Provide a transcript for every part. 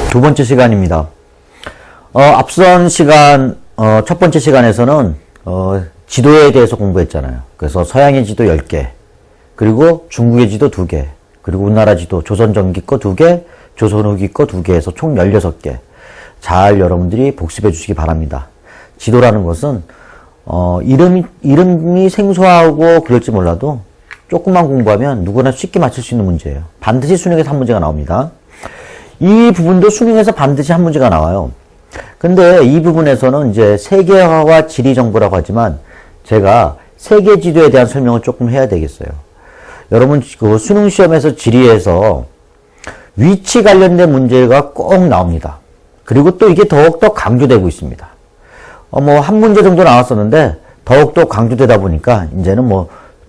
두 번째 시간입니다. 앞선 시간, 첫 번째 시간에서는, 지도에 대해서 공부했잖아요. 그래서 서양의 지도 10개, 그리고 중국의 지도 2개, 그리고 우리나라 지도, 조선 전기 거 2개, 조선 후기 거 2개에서 총 16개. 잘 여러분들이 복습해 주시기 바랍니다. 지도라는 것은, 이름이 생소하고 그럴지 몰라도 조금만 공부하면 누구나 쉽게 맞출 수 있는 문제예요. 반드시 수능에서 한 문제가 나옵니다. 이 부분도 수능에서 반드시 한 문제가 나와요. 근데 이 부분에서는 이제 세계화와 지리 정보라고 하지만 제가 세계 지도에 대한 설명을 조금 해야 되겠어요. 여러분 그 수능 시험에서 지리에서 위치 관련된 문제가 꼭 나옵니다. 그리고 또 이게 더욱더 강조되고 있습니다. 한 문제 정도 나왔었는데 더욱더 강조되다 보니까 이제는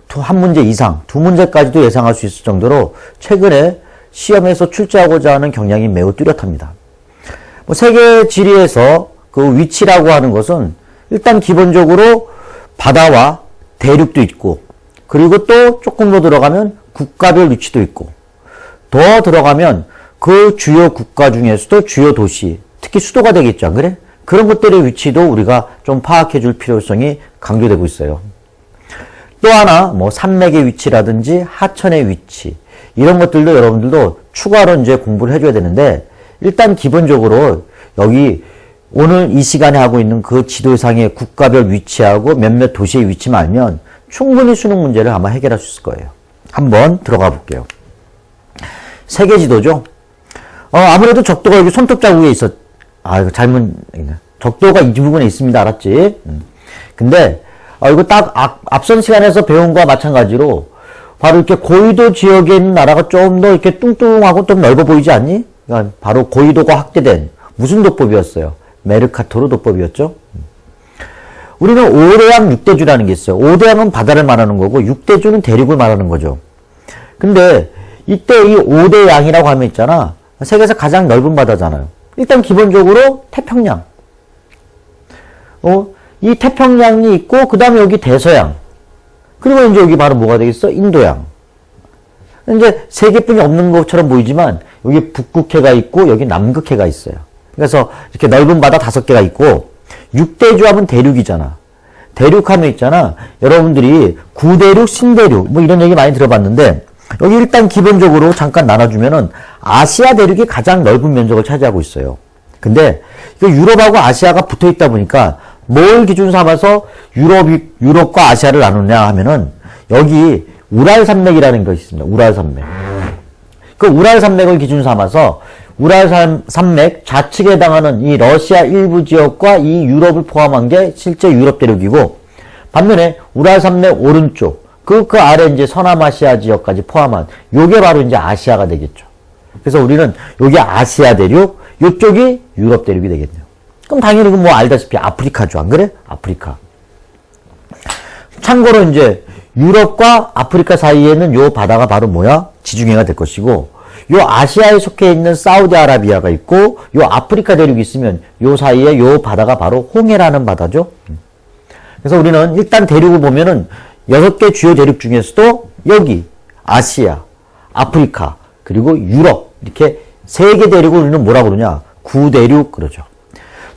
한 문제 이상, 2문제까지도 예상할 수 있을 정도로 최근에 시험에서 출제하고자 하는 경향이 매우 뚜렷합니다. 세계 지리에서 그 위치라고 하는 것은 일단 기본적으로 바다와 대륙도 있고, 그리고 또 조금 더 들어가면 국가별 위치도 있고, 더 들어가면 그 주요 국가 중에서도 주요 도시, 특히 수도가 되겠죠, 안 그래? 그런 것들의 위치도 우리가 좀 파악해 줄 필요성이 강조되고 있어요. 또 하나, 산맥의 위치라든지 하천의 위치, 이런 것들도 여러분들도 추가로 이제 공부를 해줘야 되는데, 일단 기본적으로 여기 오늘 이 시간에 하고 있는 그 지도상의 국가별 위치하고 몇몇 도시의 위치만 알면 충분히 수능 문제를 아마 해결할 수 있을 거예요. 한번 들어가 볼게요. 세계 지도죠. 아무래도 적도가 여기 손톱 자국에 이거 잘못, 적도가 이 부분에 있습니다. 알았지? 근데, 이거 딱 앞선 시간에서 배운 거와 마찬가지로 바로 이렇게 고위도 지역에 있는 나라가 좀 더 이렇게 뚱뚱하고 좀 넓어 보이지 않니? 그러니까 바로 고위도가 확대된 무슨 도법이었어요? 메르카토르 도법이었죠. 우리는 5대양 6대주라는 게 있어요. 5대양은 바다를 말하는 거고 6대주는 대륙을 말하는 거죠. 근데 이때 이 5대양이라고 하면 있잖아. 세계에서 가장 넓은 바다잖아요. 일단 기본적으로 태평양. 이 태평양이 있고 그 다음에 여기 대서양. 그리고 이제 여기 바로 뭐가 되겠어? 인도양. 이제 세 개뿐이 없는 것처럼 보이지만 여기 북극해가 있고 여기 남극해가 있어요. 그래서 이렇게 넓은 바다 5개가 있고 6대주 하면 대륙이잖아. 대륙하면 있잖아. 여러분들이 구대륙, 신대륙 이런 얘기 많이 들어봤는데 여기 일단 기본적으로 잠깐 나눠주면은 아시아 대륙이 가장 넓은 면적을 차지하고 있어요. 근데 유럽하고 아시아가 붙어 있다 보니까 뭘 기준 삼아서 유럽과 아시아를 나누냐 하면은 여기 우랄산맥이라는 것이 있습니다. 우랄산맥. 그 우랄산맥을 기준 삼아서 우랄산맥 좌측에 해당하는 이 러시아 일부 지역과 이 유럽을 포함한 게 실제 유럽 대륙이고, 반면에 우랄산맥 오른쪽 그 아래 이제 서남아시아 지역까지 포함한 요게 바로 이제 아시아가 되겠죠. 그래서 우리는 여기 아시아 대륙, 요쪽이 유럽 대륙이 되겠네요. 그럼 당연히 알다시피 아프리카죠. 안 그래? 아프리카. 참고로 이제 유럽과 아프리카 사이에는 요 바다가 바로 뭐야? 지중해가 될 것이고, 요 아시아에 속해 있는 사우디아라비아가 있고, 요 아프리카 대륙이 있으면 요 사이에 요 바다가 바로 홍해라는 바다죠. 그래서 우리는 일단 대륙을 보면은 6개 주요 대륙 중에서도 여기 아시아, 아프리카, 그리고 유럽 이렇게 3개 대륙을 우리는 뭐라고 그러냐? 구대륙 그러죠.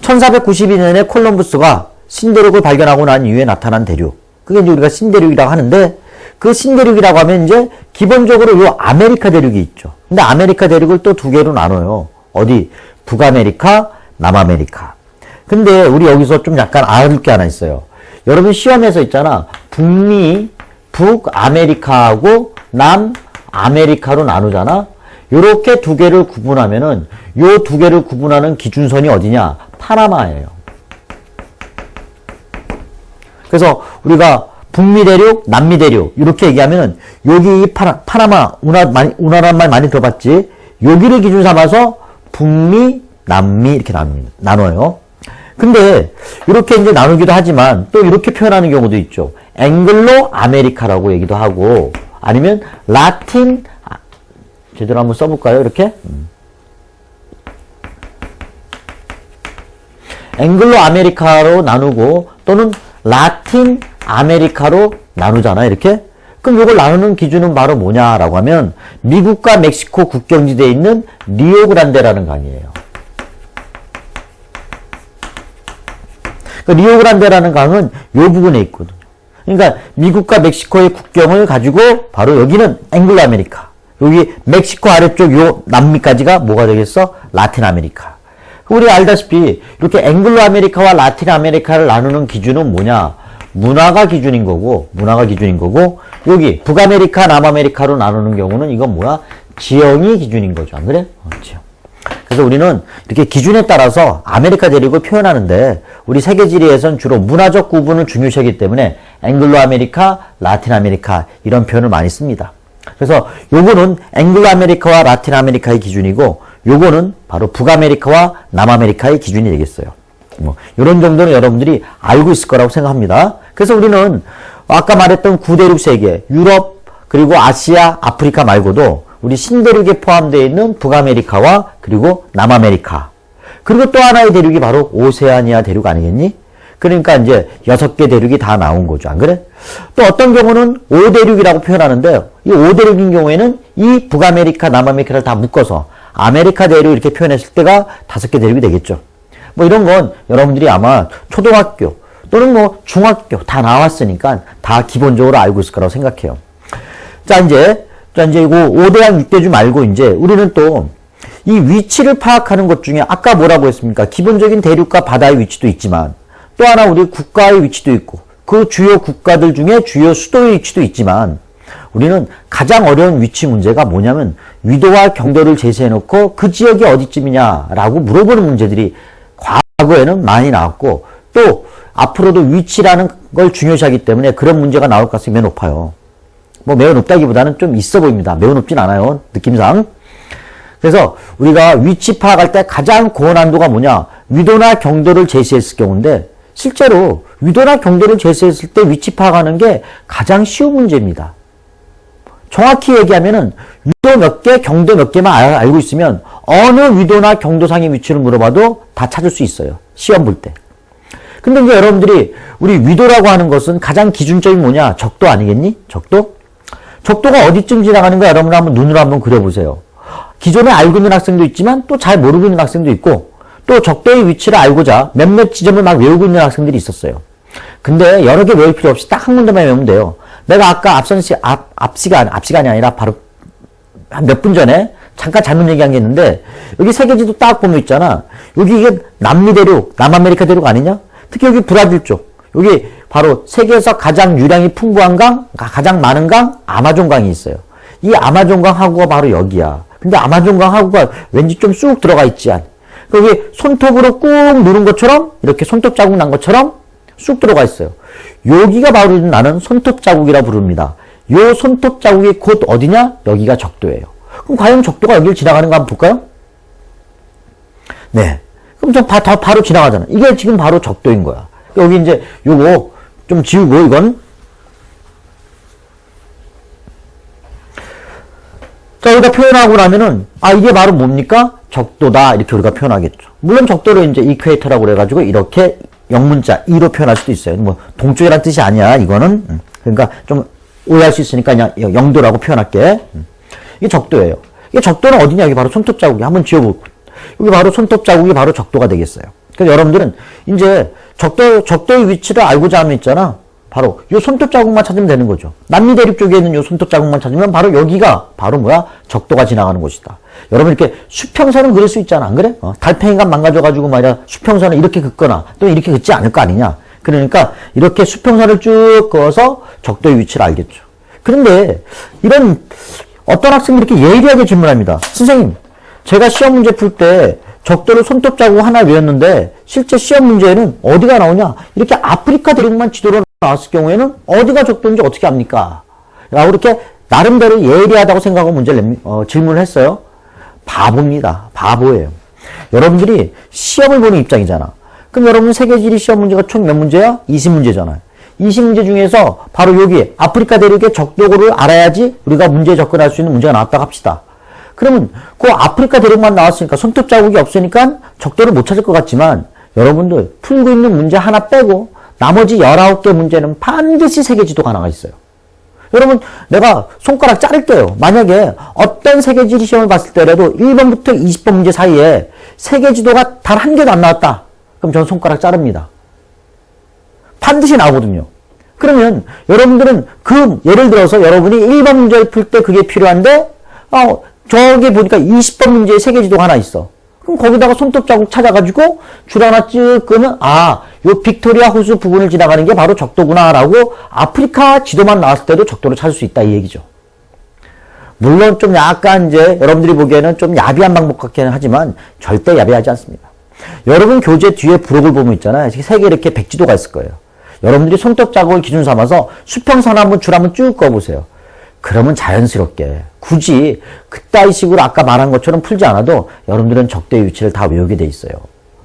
1492년에 콜럼부스가 신대륙을 발견하고 난 이후에 나타난 대륙. 그게 이제 우리가 신대륙이라고 하는데, 그 신대륙이라고 하면 이제 기본적으로 요 아메리카 대륙이 있죠. 근데 아메리카 대륙을 또 2개로 나눠요. 어디? 북아메리카, 남아메리카. 근데 우리 여기서 좀 약간 알을 게 하나 있어요. 여러분 시험에서 있잖아. 북아메리카하고 남아메리카로 나누잖아. 요렇게 2개를 구분하면은 요 2개를 구분하는 기준선이 어디냐? 파나마예요. 그래서 우리가 북미 대륙, 남미 대륙 이렇게 얘기하면은 여기 파나마 우나란 말 많이 들어봤지? 여기를 기준 삼아서 북미, 남미 이렇게 나눠요. 근데 이렇게 이제 나누기도 하지만 또 이렇게 표현하는 경우도 있죠. 앵글로 아메리카라고 얘기도 하고, 아니면 라틴 제대로 한번 써볼까요? 이렇게 앵글로 아메리카로 나누고 또는 라틴 아메리카로 나누잖아요. 이렇게. 그럼 이걸 나누는 기준은 바로 뭐냐라고 하면 미국과 멕시코 국경지대에 있는 리오그란데라는 강이에요. 그러니까 리오그란데라는 강은 요 부분에 있거든요. 그러니까 미국과 멕시코의 국경을 가지고 바로 여기는 앵글로 아메리카. 여기 멕시코 아래쪽 요 남미까지가 뭐가 되겠어? 라틴 아메리카. 우리 알다시피 이렇게 앵글로 아메리카와 라틴 아메리카를 나누는 기준은 뭐냐? 문화가 기준인 거고, 여기 북아메리카, 남아메리카로 나누는 경우는 이건 뭐야? 지형이 기준인 거죠. 안 그래? 지형. 그래서 우리는 이렇게 기준에 따라서 아메리카 대륙을 표현하는데 우리 세계지리에선 주로 문화적 구분을 중요시하기 때문에 앵글로 아메리카, 라틴 아메리카 이런 표현을 많이 씁니다. 그래서 요거는 앵글로 아메리카와 라틴 아메리카의 기준이고 요거는 바로 북아메리카와 남아메리카의 기준이 되겠어요. 뭐 이런 정도는 여러분들이 알고 있을 거라고 생각합니다. 그래서 우리는 아까 말했던 구대륙 세계, 유럽, 그리고 아시아, 아프리카 말고도 우리 신대륙에 포함되어 있는 북아메리카와 그리고 남아메리카. 그리고 또 하나의 대륙이 바로 오세아니아 대륙 아니겠니? 그러니까 이제 6개 대륙이 다 나온 거죠. 안 그래? 또 어떤 경우는 5대륙이라고 표현하는데요. 이 5대륙인 경우에는 이 북아메리카, 남아메리카를 다 묶어서 아메리카 대륙 이렇게 표현했을 때가 5개 대륙이 되겠죠. 뭐 이런 건 여러분들이 아마 초등학교 또는 뭐 중학교 다 나왔으니까 다 기본적으로 알고 있을 거라고 생각해요. 자, 이제 이거 5대양 6대주 말고 이제 우리는 또 이 위치를 파악하는 것 중에 아까 뭐라고 했습니까? 기본적인 대륙과 바다의 위치도 있지만 또 하나 우리 국가의 위치도 있고 그 주요 국가들 중에 주요 수도의 위치도 있지만 우리는 가장 어려운 위치 문제가 뭐냐면 위도와 경도를 제시해놓고 그 지역이 어디쯤이냐라고 물어보는 문제들이 과거에는 많이 나왔고 또 앞으로도 위치라는 걸 중요시하기 때문에 그런 문제가 나올 가능성이 매우 높아요. 뭐 매우 높다기보다는 좀 있어 보입니다. 매우 높진 않아요. 느낌상. 그래서 우리가 위치 파악할 때 가장 고난도가 뭐냐? 위도나 경도를 제시했을 경우인데 실제로 위도나 경도를 제시했을 때 위치 파악하는 게 가장 쉬운 문제입니다. 정확히 얘기하면은 위도 몇 개, 경도 몇 개만 알고 있으면 어느 위도나 경도상의 위치를 물어봐도 다 찾을 수 있어요. 시험 볼 때. 근데 이제 여러분들이 우리 위도라고 하는 것은 가장 기준점이 뭐냐? 적도 아니겠니? 적도? 적도가 어디쯤 지나가는가 여러분 한번 눈으로 한번 그려보세요. 기존에 알고 있는 학생도 있지만 또 잘 모르고 있는 학생도 있고 또 적도의 위치를 알고자 몇몇 지점을 막 외우고 있는 학생들이 있었어요. 근데 여러 개 외울 필요 없이 딱 한 군데만 외우면 돼요. 내가 아까 앞 시간이 아니라 바로 한 몇 분 전에 잠깐 잘못 얘기한 게 있는데 여기 세계지도 딱 보면 있잖아. 여기 이게 남미 대륙, 남아메리카 대륙 아니냐? 특히 여기 브라질 쪽. 여기 바로 세계에서 가장 유량이 풍부한 강, 가장 많은 강, 아마존 강이 있어요. 이 아마존 강 하구가 바로 여기야. 근데 아마존 강 하구가 왠지 좀 쑥 들어가 있지 않. 여기 손톱으로 꾹 누른 것처럼 이렇게 손톱 자국 난 것처럼 쑥 들어가 있어요. 여기가 바로 나는 손톱 자국이라 부릅니다. 요 손톱 자국이 곧 어디냐? 여기가 적도예요. 그럼 과연 적도가 여기를 지나가는가 한번 볼까요? 네. 그럼 좀 바로 지나가잖아. 이게 지금 바로 적도인 거야. 여기 이제 요거 좀 지우고 이건 자, 여기다 표현하고 나면은 이게 바로 뭡니까? 적도다 이렇게 우리가 표현하겠죠. 물론 적도를 이제 이퀘이터라고 그래가지고 이렇게 영문자 E로 표현할 수도 있어요. 뭐 동쪽이란 뜻이 아니야 이거는. 그러니까 좀 오해할 수 있으니까 그냥 영도라고 표현할게. 이게 적도예요. 이게 적도는 어디냐? 여기 바로 손톱 자국이 한번 지워보고 여기 바로 손톱 자국이 바로 적도가 되겠어요. 그래서 여러분들은 이제 적도의 위치를 알고자 하면 있잖아. 바로 요 손톱 자국만 찾으면 되는 거죠. 남미 대륙 쪽에 있는 요 손톱 자국만 찾으면 바로 여기가 바로 뭐야? 적도가 지나가는 곳이다. 여러분 이렇게 수평선은 그릴 수 있잖아. 안 그래? 달팽이가 망가져가지고 말이야 수평선을 이렇게 긋거나 또 이렇게 긋지 않을 거 아니냐. 그러니까 이렇게 수평선을 쭉 그어서 적도의 위치를 알겠죠. 그런데 이런 어떤 학생들이 이렇게 예리하게 질문합니다. 선생님, 제가 시험 문제 풀 때 적도를 손톱 자국 하나 외웠는데 실제 시험 문제에는 어디가 나오냐? 이렇게 아프리카 대륙만 지도로 나왔을 경우에는 어디가 적도인지 어떻게 압니까? 라고 이렇게 나름대로 예리하다고 생각하고 문제를 질문을 했어요. 바보입니다. 바보예요. 여러분들이 시험을 보는 입장이잖아. 그럼 여러분 세계지리 시험 문제가 총 몇 문제야? 20문제잖아요. 20문제 중에서 바로 여기 아프리카 대륙의 적도를 알아야지 우리가 문제에 접근할 수 있는 문제가 나왔다고 합시다. 그러면 그 아프리카 대륙만 나왔으니까 손톱 자국이 없으니까 적도를 못 찾을 것 같지만 여러분들 풀고 있는 문제 하나 빼고 나머지 19개 문제는 반드시 세계지도가 나와 있어요. 여러분 내가 손가락 자를게요. 만약에 어떤 세계지리 시험을 봤을 때라도 1번부터 20번 문제 사이에 세계지도가 단 한 개도 안 나왔다. 그럼 저는 손가락 자릅니다. 반드시 나오거든요. 그러면 여러분들은 예를 들어서 여러분이 1번 문제를 풀 때 그게 필요한데, 저기 보니까 20번 문제에 세계지도가 하나 있어. 그럼 거기다가 손톱 자국 찾아가지고 줄 하나 쭉 끄면, 요 빅토리아 호수 부근을 지나가는 게 바로 적도구나라고 아프리카 지도만 나왔을 때도 적도를 찾을 수 있다, 이 얘기죠. 물론 좀 약간 이제 여러분들이 보기에는 좀 야비한 방법 같기는 하지만 절대 야비하지 않습니다. 여러분 교재 뒤에 부록을 보면 있잖아요. 세 개 이렇게 백지도가 있을 거예요. 여러분들이 손톱 자국을 기준 삼아서 수평선 한번 줄 한번 쭉 그어보세요. 그러면 자연스럽게 굳이 그따위 식으로 아까 말한 것처럼 풀지 않아도 여러분들은 적도의 위치를 다 외우게 돼 있어요.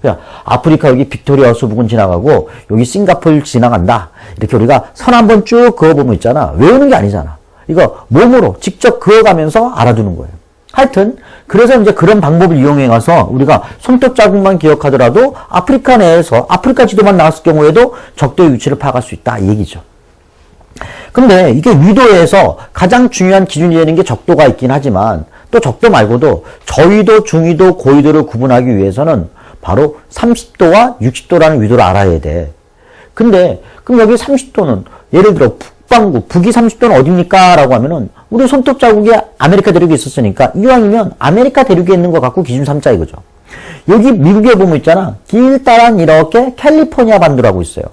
그냥 아프리카 여기 빅토리아 호수 부근 지나가고 여기 싱가포르 지나간다. 이렇게 우리가 선 한번 쭉 그어보면 있잖아. 외우는 게 아니잖아. 이거 몸으로 직접 그어가면서 알아두는 거예요. 하여튼 그래서 이제 그런 방법을 이용해 가서 우리가 손톱 자국만 기억하더라도 아프리카 내에서 아프리카 지도만 나왔을 경우에도 적도의 위치를 파악할 수 있다, 이 얘기죠. 근데 이게 위도에서 가장 중요한 기준이 되는 게 적도가 있긴 하지만 또 적도 말고도 저위도, 중위도, 고위도를 구분하기 위해서는 바로 30도와 60도라는 위도를 알아야 돼. 근데 그럼 여기 30도는 예를 들어 북반구, 북위 30도는 어딥니까? 라고 하면은 우리 손톱 자국에 아메리카 대륙이 있었으니까 이왕이면 아메리카 대륙에 있는 거 갖고 기준 삼자 이거죠. 여기 미국에 보면 있잖아. 길다란 이렇게 캘리포니아 반도라고 있어요.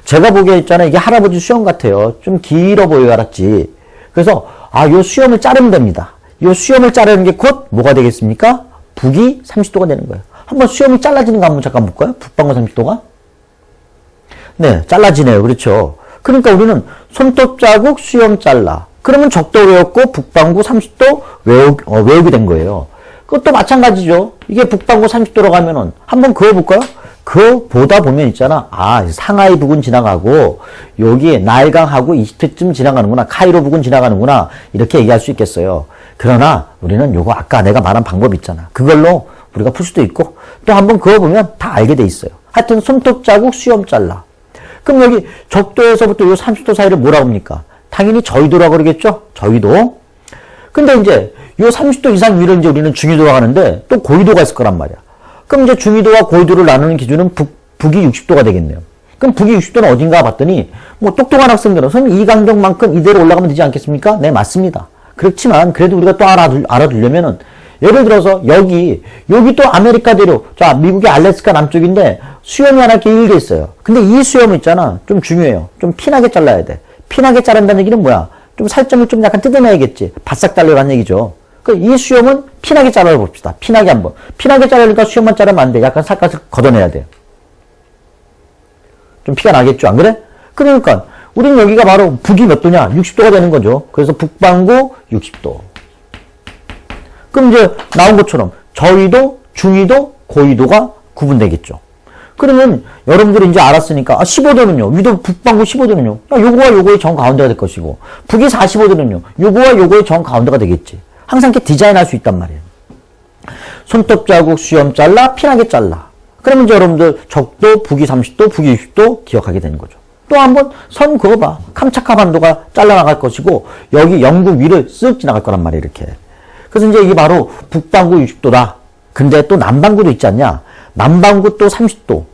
제가 보기에 있잖아. 이게 할아버지 수염 같아요. 좀 길어 보여 알았지. 그래서 요 수염을 자르면 됩니다. 요 수염을 자르는 게 곧 뭐가 되겠습니까? 북위 30도가 되는 거예요. 한번 수염이 잘라지는 거 한번 잠깐 볼까요? 북반구 30도가? 네, 잘라지네요. 그렇죠. 그러니까 우리는 손톱 자국 수염 잘라. 그러면 적도 외웠고 북반구 30도 외우게 된 거예요. 그것도 마찬가지죠. 이게 북반구 30도로 가면은 한번 그어볼까요? 그거 보다 보면 있잖아. 상하이 부근 지나가고 여기 나일강하고 이집트쯤 지나가는구나. 카이로 부근 지나가는구나. 이렇게 얘기할 수 있겠어요. 그러나 우리는 요거 아까 내가 말한 방법 있잖아. 그걸로 우리가 풀 수도 있고 또 한번 그어보면 다 알게 돼 있어요. 하여튼 손톱 자국 수염 잘라. 그럼 여기 적도에서부터 요 30도 사이를 뭐라고 합니까? 당연히 저위도라고 그러겠죠? 저위도. 근데 이제 요 30도 이상 위를 이제 우리는 중위도가 가는데 또 고위도가 있을 거란 말이야. 그럼 이제 중위도와 고위도를 나누는 기준은 북위 60도가 되겠네요. 그럼 북위 60도는 어딘가 봤더니 뭐 똑똑한 학생들은 선생님 이 간격만큼 이대로 올라가면 되지 않겠습니까? 네, 맞습니다. 그렇지만 그래도 우리가 또 알아두려면은 예를 들어서 여기 또 아메리카 대륙, 자 미국의 알래스카 남쪽인데 수염이 하나 이렇게 일게 있어요. 근데 이 수염 있잖아, 좀 중요해요. 좀 피나게 잘라야 돼. 피나게 자른다는 얘기는 뭐야? 좀 살점을 좀 약간 뜯어내야겠지. 바싹 자르라는 얘기죠. 이 수염은 피나게 잘라봅시다. 피나게 한번. 피나게 자르니까 수염만 자르면 안 돼. 약간 살갗을 걷어내야 돼요. 좀 피가 나겠죠, 안 그래? 그러니까 우리는 여기가 바로 북위 몇 도냐? 60도가 되는 거죠. 그래서 북반구 60도. 그럼 이제 나온 것처럼 저위도, 중위도, 고위도가 구분되겠죠. 그러면 여러분들이 이제 알았으니까 15도는요. 위도 북반구 15도는요. 요거와 요거의 정 가운데가 될 것이고 북위 45도는요. 요거와 요거의 정 가운데가 되겠지. 항상 이렇게 디자인할 수 있단 말이에요. 손톱 자국 수염 잘라 피나게 잘라. 그러면 이제 여러분들 적도 북위 30도, 북위 60도 기억하게 되는 거죠. 또 한번 선 그어봐. 캄차카 반도가 잘라나갈 것이고 여기 영국 위를 쓱 지나갈 거란 말이에요. 이렇게. 그래서 이제 이게 바로 북반구 60도다. 근데 또 남반구도 있지 않냐? 남반구 또 30도.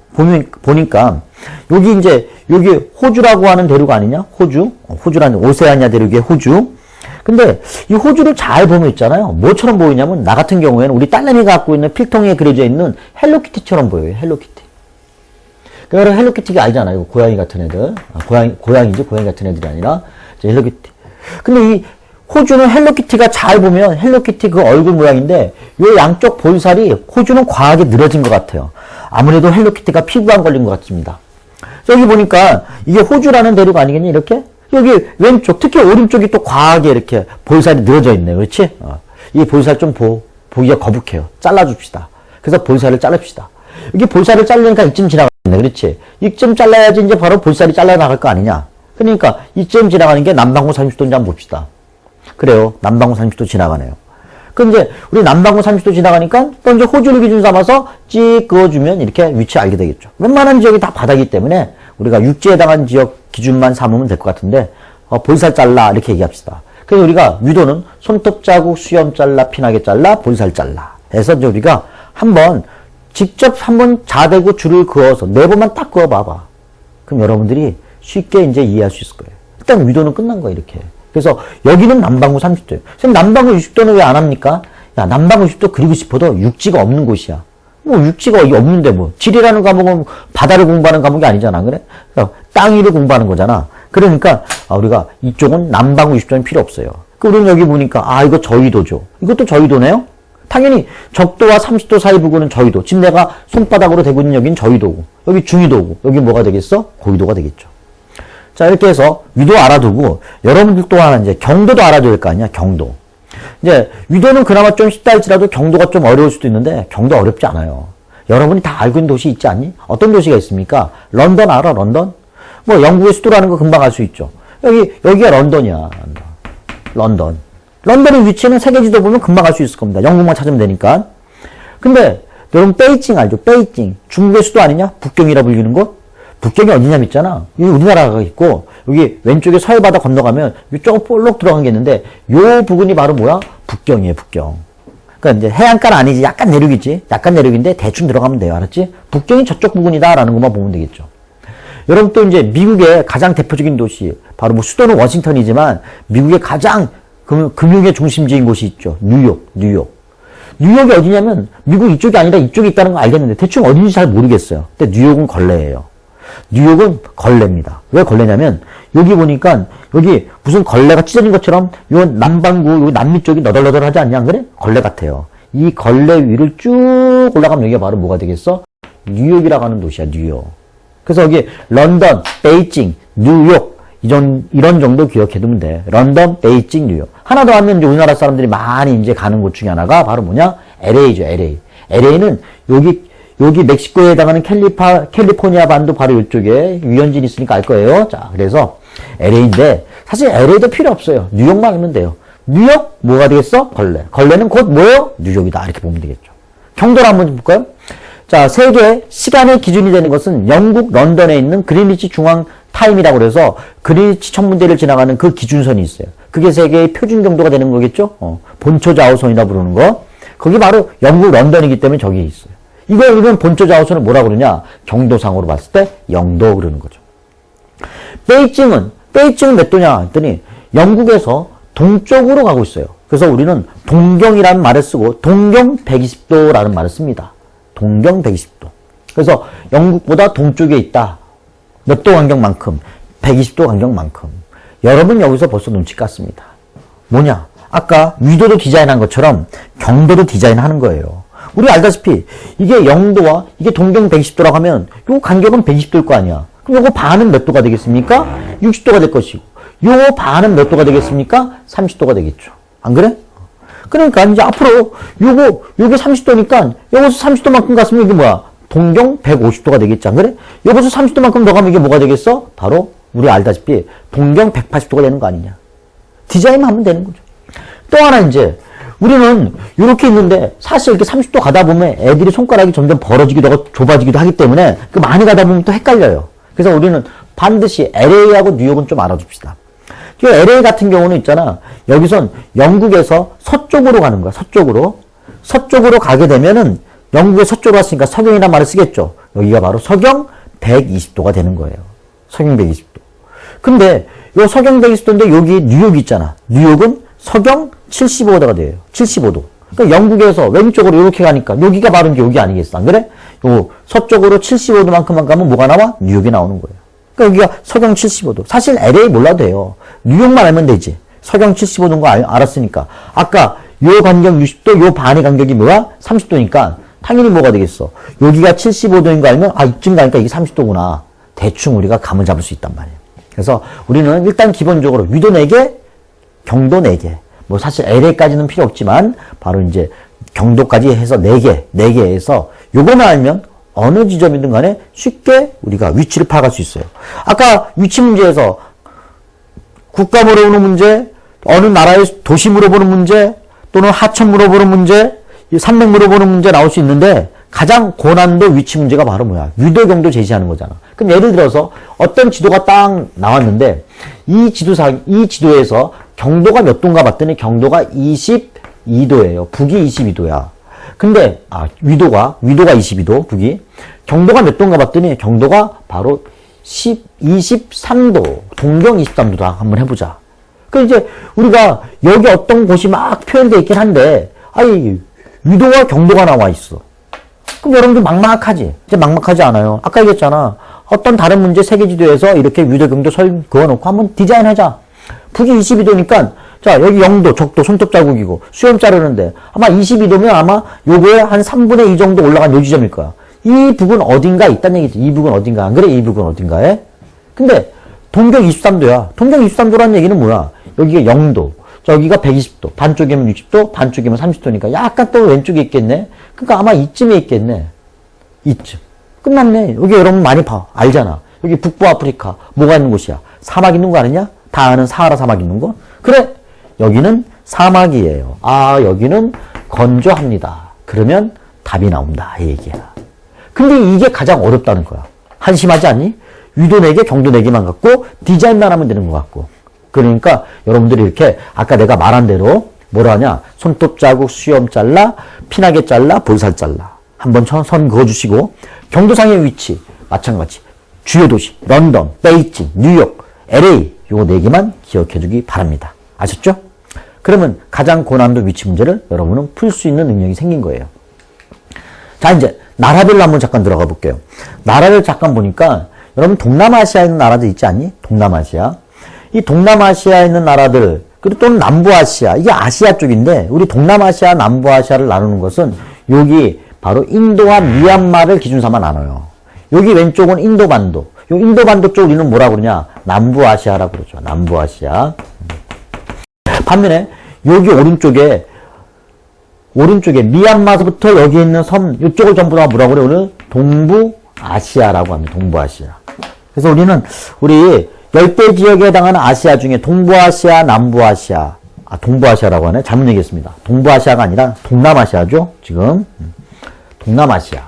보니까 여기 이제 여기 호주라고 하는 대륙 아니냐? 호주라는 오세아니아 대륙의 호주. 근데 이 호주를 잘 보면 있잖아요. 뭐처럼 보이냐면 나 같은 경우에는 우리 딸내미가 갖고 있는 필통에 그려져 있는 헬로키티처럼 보여요. 헬로키티. 그러니까 헬로키티가 알잖아요. 고양이 같은 애들. 고양이 같은 애들이 아니라 헬로키티. 근데 이 호주는 헬로키티가 잘 보면 헬로키티 그 얼굴 모양인데 요 양쪽 볼살이 호주는 과하게 늘어진 것 같아요. 아무래도 헬로키티가 피부암 걸린 것 같습니다. 여기 보니까 이게 호주라는 대륙 아니겠니? 이렇게? 여기 왼쪽, 특히 오른쪽이 또 과하게 이렇게 볼살이 늘어져 있네요. 그렇지? 이 볼살 좀 보기가 거북해요. 잘라줍시다. 그래서 볼살을 자릅시다. 여기 볼살을 자르니까 이쯤 지나가네. 그렇지? 이쯤 잘라야지 이제 바로 볼살이 잘라나갈 거 아니냐? 그러니까 이쯤 지나가는 게 남반구 30도인지 한번 봅시다. 그래요. 남반구 30도 지나가네요. 그럼 이제 우리 남반구 30도 지나가니까 또 이제 호주를 기준 삼아서 찍 그어주면 이렇게 위치 알게 되겠죠. 웬만한 지역이 다 바다이기 때문에 우리가 육지에 해당한 지역 기준만 삼으면 될 것 같은데 볼살 잘라 이렇게 얘기합시다. 그래서 우리가 위도는 손톱 자국 수염 잘라 피나게 잘라 볼살 잘라 해서 이제 우리가 직접 한번 자대고 줄을 그어서 네 번만 딱 그어봐봐. 그럼 여러분들이 쉽게 이제 이해할 수 있을 거예요. 일단 위도는 끝난 거예요, 이렇게. 그래서 여기는 남반구 30도예요. 선생님, 남반구 60도는 왜 안 합니까? 야, 남반구 60도 그리고 싶어도 육지가 없는 곳이야. 뭐 육지가 없는데 뭐 지리라는 과목은 바다를 공부하는 과목이 아니잖아, 그래? 땅 위를 공부하는 거잖아. 그러니까 우리가 이쪽은 남반구 60도는 필요 없어요. 우리는 여기 보니까 이거 저위도죠. 이것도 저위도네요. 당연히 적도와 30도 사이 부근은 저위도. 지금 내가 손바닥으로 대고 있는 여기는 저위도고, 여기 중위도고, 여기 뭐가 되겠어? 고위도가 되겠죠. 자, 이렇게 해서 위도 알아두고 여러분들 또 하나 이제 경도도 알아둬야 될 거 아니야, 경도. 이제 위도는 그나마 좀 쉽다 할지라도 경도가 좀 어려울 수도 있는데 경도 어렵지 않아요. 여러분이 다 알고 있는 도시 있지 않니? 어떤 도시가 있습니까? 런던 알아? 런던? 뭐 영국의 수도라는 거 금방 알 수 있죠. 여기가 런던이야. 런던. 런던의 위치는 세계 지도 보면 금방 알 수 있을 겁니다. 영국만 찾으면 되니까. 근데 여러분 베이징 알죠? 베이징. 중국의 수도 아니냐? 북경이라 불리는 곳? 북경이 어디냐 있잖아. 여기 우리나라가 있고 여기 왼쪽에 서해바다 건너가면 여기 조금 볼록 들어간 게 있는데 요 부분이 바로 뭐야? 북경이에요, 북경. 그러니까 이제 해안가는 아니지. 약간 내륙이지. 약간 내륙인데 대충 들어가면 돼요. 알았지? 북경이 저쪽 부분이다라는 것만 보면 되겠죠. 여러분 또 이제 미국의 가장 대표적인 도시 바로 뭐 수도는 워싱턴이지만 미국의 가장 금융의 중심지인 곳이 있죠. 뉴욕. 뉴욕이 어디냐면 미국 이쪽이 아니라 이쪽에 있다는 거 알겠는데 대충 어딘지 잘 모르겠어요. 근데 뉴욕은 걸레예요. 뉴욕은 걸레입니다. 왜 걸레냐면 여기 보니까 여기 무슨 걸레가 찢어진 것처럼 요 남반구 요 남미 쪽이 너덜너덜하지 않냐? 안 그래? 걸레 같아요. 이 걸레 위를 쭉 올라가면 여기가 바로 뭐가 되겠어? 뉴욕이라고 하는 도시야. 뉴욕. 그래서 여기 런던, 베이징, 뉴욕 이런 정도 기억해두면 돼. 런던, 베이징, 뉴욕. 하나 더 하면 이제 우리나라 사람들이 많이 이제 가는 곳 중에 하나가 바로 뭐냐? LA죠. LA. LA는 여기 멕시코에 해당하는 캘리포니아 반도 바로 이쪽에 유현진이 있으니까 알 거예요. 자, 그래서 LA인데 사실 LA도 필요 없어요. 뉴욕만 알면 돼요. 뉴욕 뭐가 되겠어? 걸레. 걸레는 곧 뭐예요? 뉴욕이다. 이렇게 보면 되겠죠. 경도를 한번 볼까요? 자, 세계 시간의 기준이 되는 것은 영국 런던에 있는 그리니치 중앙 타임이라고 그래서 그리니치 천문대를 지나가는 그 기준선이 있어요. 그게 세계의 표준 경도가 되는 거겠죠? 본초 좌우선이라 부르는 거. 거기 바로 영국 런던이기 때문에 저기에 있어요. 이런 본초 좌우선을 뭐라 그러냐? 경도상으로 봤을 때 영도 그러는 거죠. 베이징은 몇 도냐 했더니 영국에서 동쪽으로 가고 있어요. 그래서 우리는 동경이라는 말을 쓰고 동경 120도라는 말을 씁니다. 동경 120도. 그래서 영국보다 동쪽에 있다. 몇 도 간격만큼? 120도 간격만큼. 여러분 여기서 벌써 눈치 깠습니다. 뭐냐? 아까 위도도 디자인한 것처럼 경도도 디자인하는 거예요. 우리 알다시피 이게 영도와 이게 동경 120도라고 하면 요 간격은 120도일 거 아니야. 그럼 요거 반은 몇 도가 되겠습니까? 60도가 될 것이고 요 반은 몇 도가 되겠습니까? 30도가 되겠죠. 안 그래? 그러니까 이제 앞으로 요게 30도니까 여기서 30도만큼 갔으면 이게 뭐야? 동경 150도가 되겠지. 안 그래? 여기서 30도만큼 더 가면 이게 뭐가 되겠어? 바로 우리 알다시피 동경 180도가 되는 거 아니냐. 디자인만 하면 되는 거죠. 또 하나 이제 우리는 이렇게 있는데 사실 이렇게 30도 가다 보면 애들이 손가락이 점점 벌어지기도 하고 좁아지기도 하기 때문에 그 많이 가다 보면 또 헷갈려요. 그래서 우리는 반드시 LA하고 뉴욕은 좀 알아둡시다. 이 LA 같은 경우는 있잖아. 여기선 영국에서 서쪽으로 가는 거야. 서쪽으로 가게 되면은 영국의 서쪽으로 왔으니까 서경이라는 말을 쓰겠죠. 여기가 바로 서경 120도가 되는 거예요. 서경 120도. 근데 요 서경 120도인데 여기 뉴욕이 있잖아. 뉴욕은 서경 75도가 돼요. 75도. 그러니까 영국에서 왼쪽으로 이렇게 가니까 여기가 바로 이제 여기 아니겠어. 안 그래? 요 서쪽으로 75도만큼만 가면 뭐가 나와? 뉴욕이 나오는 거예요. 그러니까 여기가 서경 75도. 사실 LA 몰라도 돼요. 뉴욕만 알면 되지. 서경 75도인 거 알았으니까. 아까 요 간격 60도, 요 반의 간격이 뭐야? 30도니까 당연히 뭐가 되겠어? 여기가 75도인 거 알면 이쯤 가니까 이게 30도구나. 대충 우리가 감을 잡을 수 있단 말이에요. 그래서 우리는 일단 기본적으로 위도 4개, 경도 4개. 뭐 사실 LA까지는 필요 없지만 바로 이제 경도까지 해서 4개에서 요거만 알면 어느 지점이든 간에 쉽게 우리가 위치를 파악할 수 있어요. 아까 위치 문제에서 국가 물어보는 문제, 어느 나라의 도시 물어보는 문제, 또는 하천 물어보는 문제, 산맥 물어보는 문제 나올 수 있는데 가장 고난도 위치 문제가 바로 뭐야? 위도 경도 제시하는 거잖아. 그럼 예를 들어서 어떤 지도가 딱 나왔는데 이 지도에서 경도가 몇 도인가 봤더니 경도가 22도예요. 북이 22도야. 근데 위도가 22도 북이. 경도가 몇 도인가 봤더니 경도가 바로 23도, 동경 23도도 한번 해보자. 그 이제 우리가 여기 어떤 곳이 막 표현되어 있긴 한데, 아니, 위도와 경도가 나와 있어. 그럼 여러분들 막막하지? 이제 막막하지 않아요. 아까 얘기했잖아. 어떤 다른 문제 세계지도에서 이렇게 위도, 경도 설 그어놓고 한번 디자인하자. 북이 22도니까, 자, 여기 영도, 적도, 손톱 자국이고, 수염 자르는데, 아마 22도면 아마 요거에 한 3분의 2 정도 올라간 요 지점일 거야. 이 북은 어딘가 있다는 얘기지. 이 북은 어딘가. 안 그래? 이 북은 어딘가에? 근데, 동경 23도야. 동경 23도라는 얘기는 뭐야? 여기가 영도, 저기가 120도, 반쪽이면 60도, 반쪽이면 30도니까 약간 또 왼쪽에 있겠네? 그러니까 아마 이쯤에 있겠네. 이쯤. 끝났네. 여기 여러분 많이 봐. 알잖아. 여기 북부 아프리카. 뭐가 있는 곳이야? 사막 있는 거 아니냐? 다 아는 사하라 사막 있는 거? 그래. 여기는 사막이에요. 아, 여기는 건조합니다. 그러면 답이 나온다. 이 얘기야. 근데 이게 가장 어렵다는 거야. 한심하지 않니? 위도 4개, 경도 4개만 갖고 디자인만 하면 되는 것 같고. 그러니까 여러분들이 이렇게 아까 내가 말한 대로 뭐라 하냐? 손톱 자국, 수염 잘라, 피나게 잘라, 볼살 잘라. 한번 선 그어주시고 경도상의 위치 마찬가지. 주요 도시 런던, 베이징, 뉴욕, LA 요거 4개만 기억해주기 바랍니다. 아셨죠? 그러면 가장 고난도 위치 문제를 여러분은 풀 수 있는 능력이 생긴 거예요. 자, 이제 나라별로 한번 잠깐 들어가 볼게요. 나라를 잠깐 보니까 여러분 동남아시아에 있는 나라들 있지 않니? 동남아시아. 이 동남아시아에 있는 나라들, 그리고 또는 남부아시아, 이게 아시아 쪽인데, 우리 동남아시아, 남부아시아를 나누는 것은 여기 바로 인도와 미얀마를 기준 삼아 나눠요. 여기 왼쪽은 인도반도. 요 인도반도 쪽 우리는 뭐라 그러냐? 남부아시아라고 그러죠. 남부아시아. 반면에 여기 오른쪽에 미얀마서부터 여기 있는 섬, 이쪽을 전부 다 뭐라고 그래요? 오늘 동부아시아라고 합니다. 동부아시아. 그래서 우리 열대 지역에 해당하는 아시아 중에 동부아시아, 남부아시아, 동부아시아라고 하네. 잘못 얘기했습니다. 동부아시아가 아니라 동남아시아죠. 지금. 동남아시아.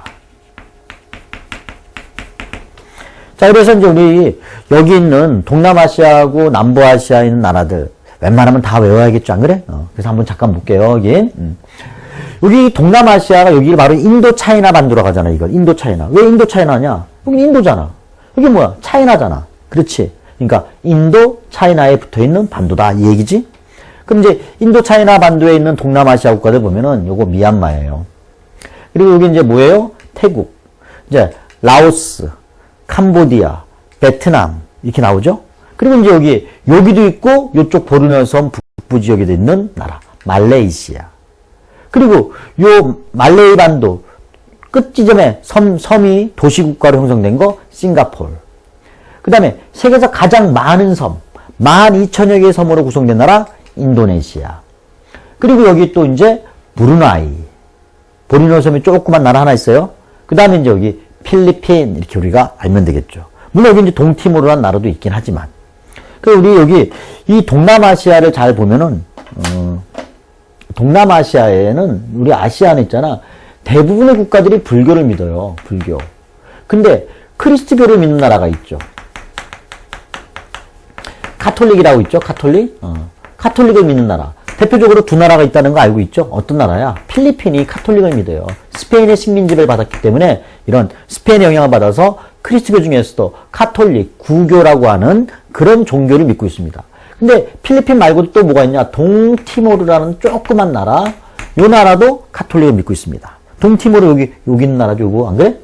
자, 그래서 이제 우리 여기 있는 동남아시아하고 남부아시아에 있는 나라들, 웬만하면 다 외워야겠죠. 안 그래? 그래서 한번 잠깐 볼게요. 여기. 여기 동남아시아가 여기 바로 인도 차이나 반도라고 하잖아. 이걸. 인도 차이나. 왜 인도 차이나냐? 여기 인도잖아. 여기 뭐야? 차이나잖아. 그렇지. 그러니까 인도 차이나에 붙어있는 반도다 이 얘기지. 그럼 이제 인도 차이나 반도에 있는 동남아시아 국가들 보면은 요거 미얀마예요. 그리고 여기 이제 뭐예요? 태국, 이제 라오스, 캄보디아, 베트남 이렇게 나오죠. 그리고 이제 여기도 있고 요쪽 보르네오 섬 북부 지역에도 있는 나라 말레이시아. 그리고 요 말레이 반도 끝 지점에 섬이 도시국가로 형성된 거 싱가포르. 그 다음에 세계에서 가장 많은 섬, 12,000여 개의 섬으로 구성된 나라 인도네시아. 그리고 여기 또 이제 브루나이. 보르네오 섬이 조그만 나라 하나 있어요. 그 다음에 이제 여기 필리핀 이렇게 우리가 알면 되겠죠. 물론 여기 이제 동티모르라는 나라도 있긴 하지만. 그 우리 여기 이 동남아시아를 잘 보면은 동남아시아에는 우리 아시아 안에 있잖아. 대부분의 국가들이 불교를 믿어요. 불교. 근데 크리스트교를 믿는 나라가 있죠. 카톨릭이라고 있죠. 카톨릭. 카톨릭을 믿는 나라. 대표적으로 두 나라가 있다는 거 알고 있죠? 어떤 나라야? 필리핀이 카톨릭을 믿어요. 스페인의 식민지를 받았기 때문에 이런 스페인의 영향을 받아서 크리스트교 중에서도 카톨릭, 구교라고 하는 그런 종교를 믿고 있습니다. 근데 필리핀 말고도 또 뭐가 있냐? 동티모르라는 조그만 나라. 요 나라도 카톨릭을 믿고 있습니다. 동티모르 여기 있는 나라죠. 요거 안 그래?